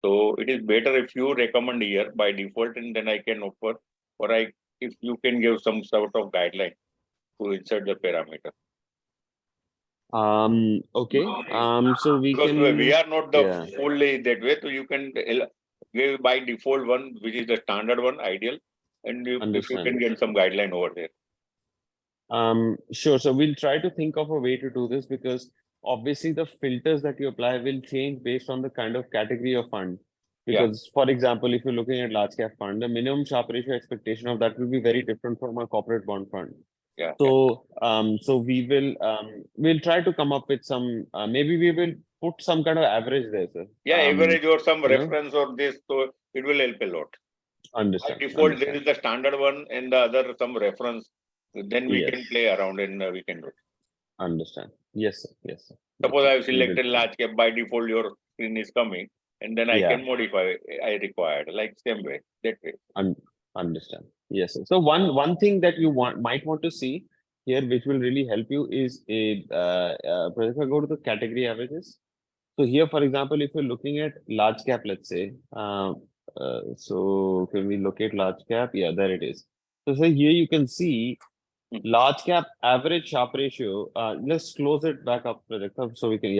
So it is better if you recommend here by default, and then I can offer, or if you can give some sort of guideline to insert the parameter. Okay. So we because can. We are not the fully that way, so you can give by default one, which is the standard one, ideal, and if you can get some guideline over there. Sure. So we'll try to think of a way to do this, because obviously the filters that you apply will change based on the kind of category of fund. Because for example, if you're looking at large cap fund, the minimum Sharpe ratio expectation of that will be very different from a corporate bond fund. So we will we'll try to come up with some, maybe we will put some kind of average there, sir. Average or some reference or this, so it will help a lot. Understand. By default, there is the standard one and the other some reference. Then we can play around and we can do it. Understand. Yes, sir. Suppose I have selected large cap, by default your screen is coming, and then I can modify I required, like same way, that way. Understand. Yes, sir. So one thing that you might want to see here, which will really help you, is Pradip, go to the category averages. So here, for example, if you're looking at large cap, let's say, so can we locate large cap? Yeah, there it is. So here you can see large cap average Sharpe ratio. Let's close it back up, Pradip, so we can,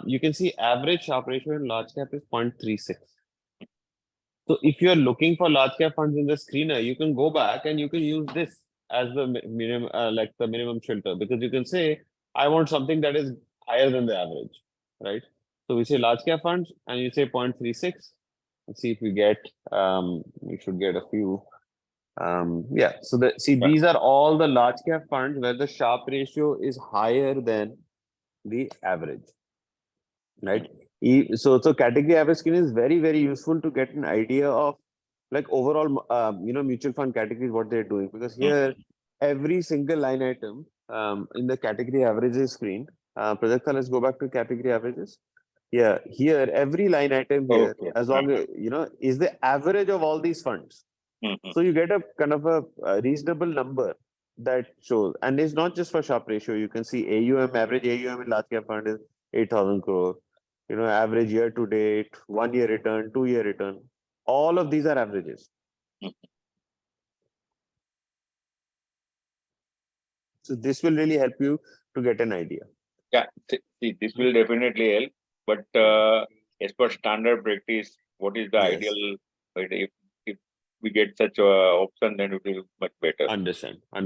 you can see average Sharpe ratio in large cap is 0.36. So if you're looking for large cap funds in the screener, you can go back and you can use this as the minimum, like the minimum filter, because you can say, I want something that is higher than the average, right? So we say large cap funds and you say 0.36. Let's see if we get, we should get a few. So these are all the large cap funds where the Sharpe ratio is higher than the average, right? So category average screen is very, very useful to get an idea of like overall, mutual fund categories, what they're doing, because here every single line item in the category averages screen. Prajakta, let's go back to category averages. Yeah, here every line item here, as long as is the average of all these funds. So you get a kind of a reasonable number that shows, and it's not just for Sharpe ratio. You can see AUM, average AUM in large cap fund is 8,000 crore. Average year to date, 1 year return, 2 year return. All of these are averages. So this will really help you to get an idea. Yeah, see, this will definitely help. But as per standard practice, what is the ideal? If we get such a option, then it will be much better. Understand. We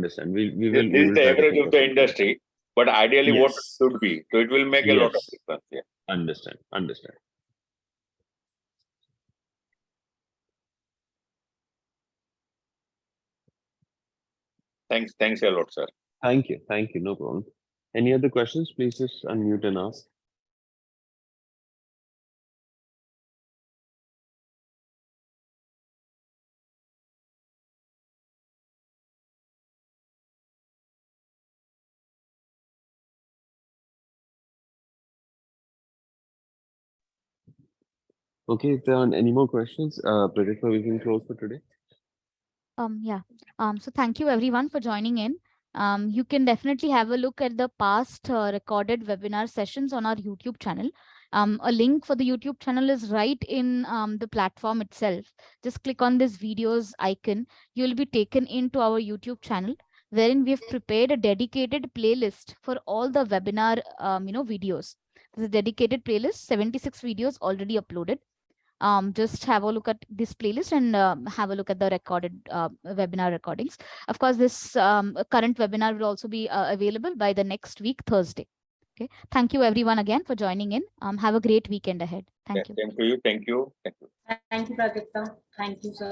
will. This is the average of the industry, but ideally, what should be? So it will make a lot of difference. Yeah. Understand. Thanks a lot, sir. Thank you. No problem. Any other questions? Please just unmute and ask. Okay, if there aren't any more questions, Prajakta, we can close for today. Yeah. So thank you everyone for joining in. You can definitely have a look at the past recorded webinar sessions on our YouTube channel. A link for the YouTube channel is right in the platform itself. Just click on this videos icon. You'll be taken into our YouTube channel, wherein we've prepared a dedicated playlist for all the webinar videos. There's a dedicated playlist, 76 videos already uploaded. Just have a look at this playlist and have a look at the recorded webinar recordings. Of course, this current webinar will also be available by the next week, Thursday. Okay. Thank you everyone again for joining in. Have a great weekend ahead. Thank you. Thank you. Thank you, Prajakta. Thank you, sir.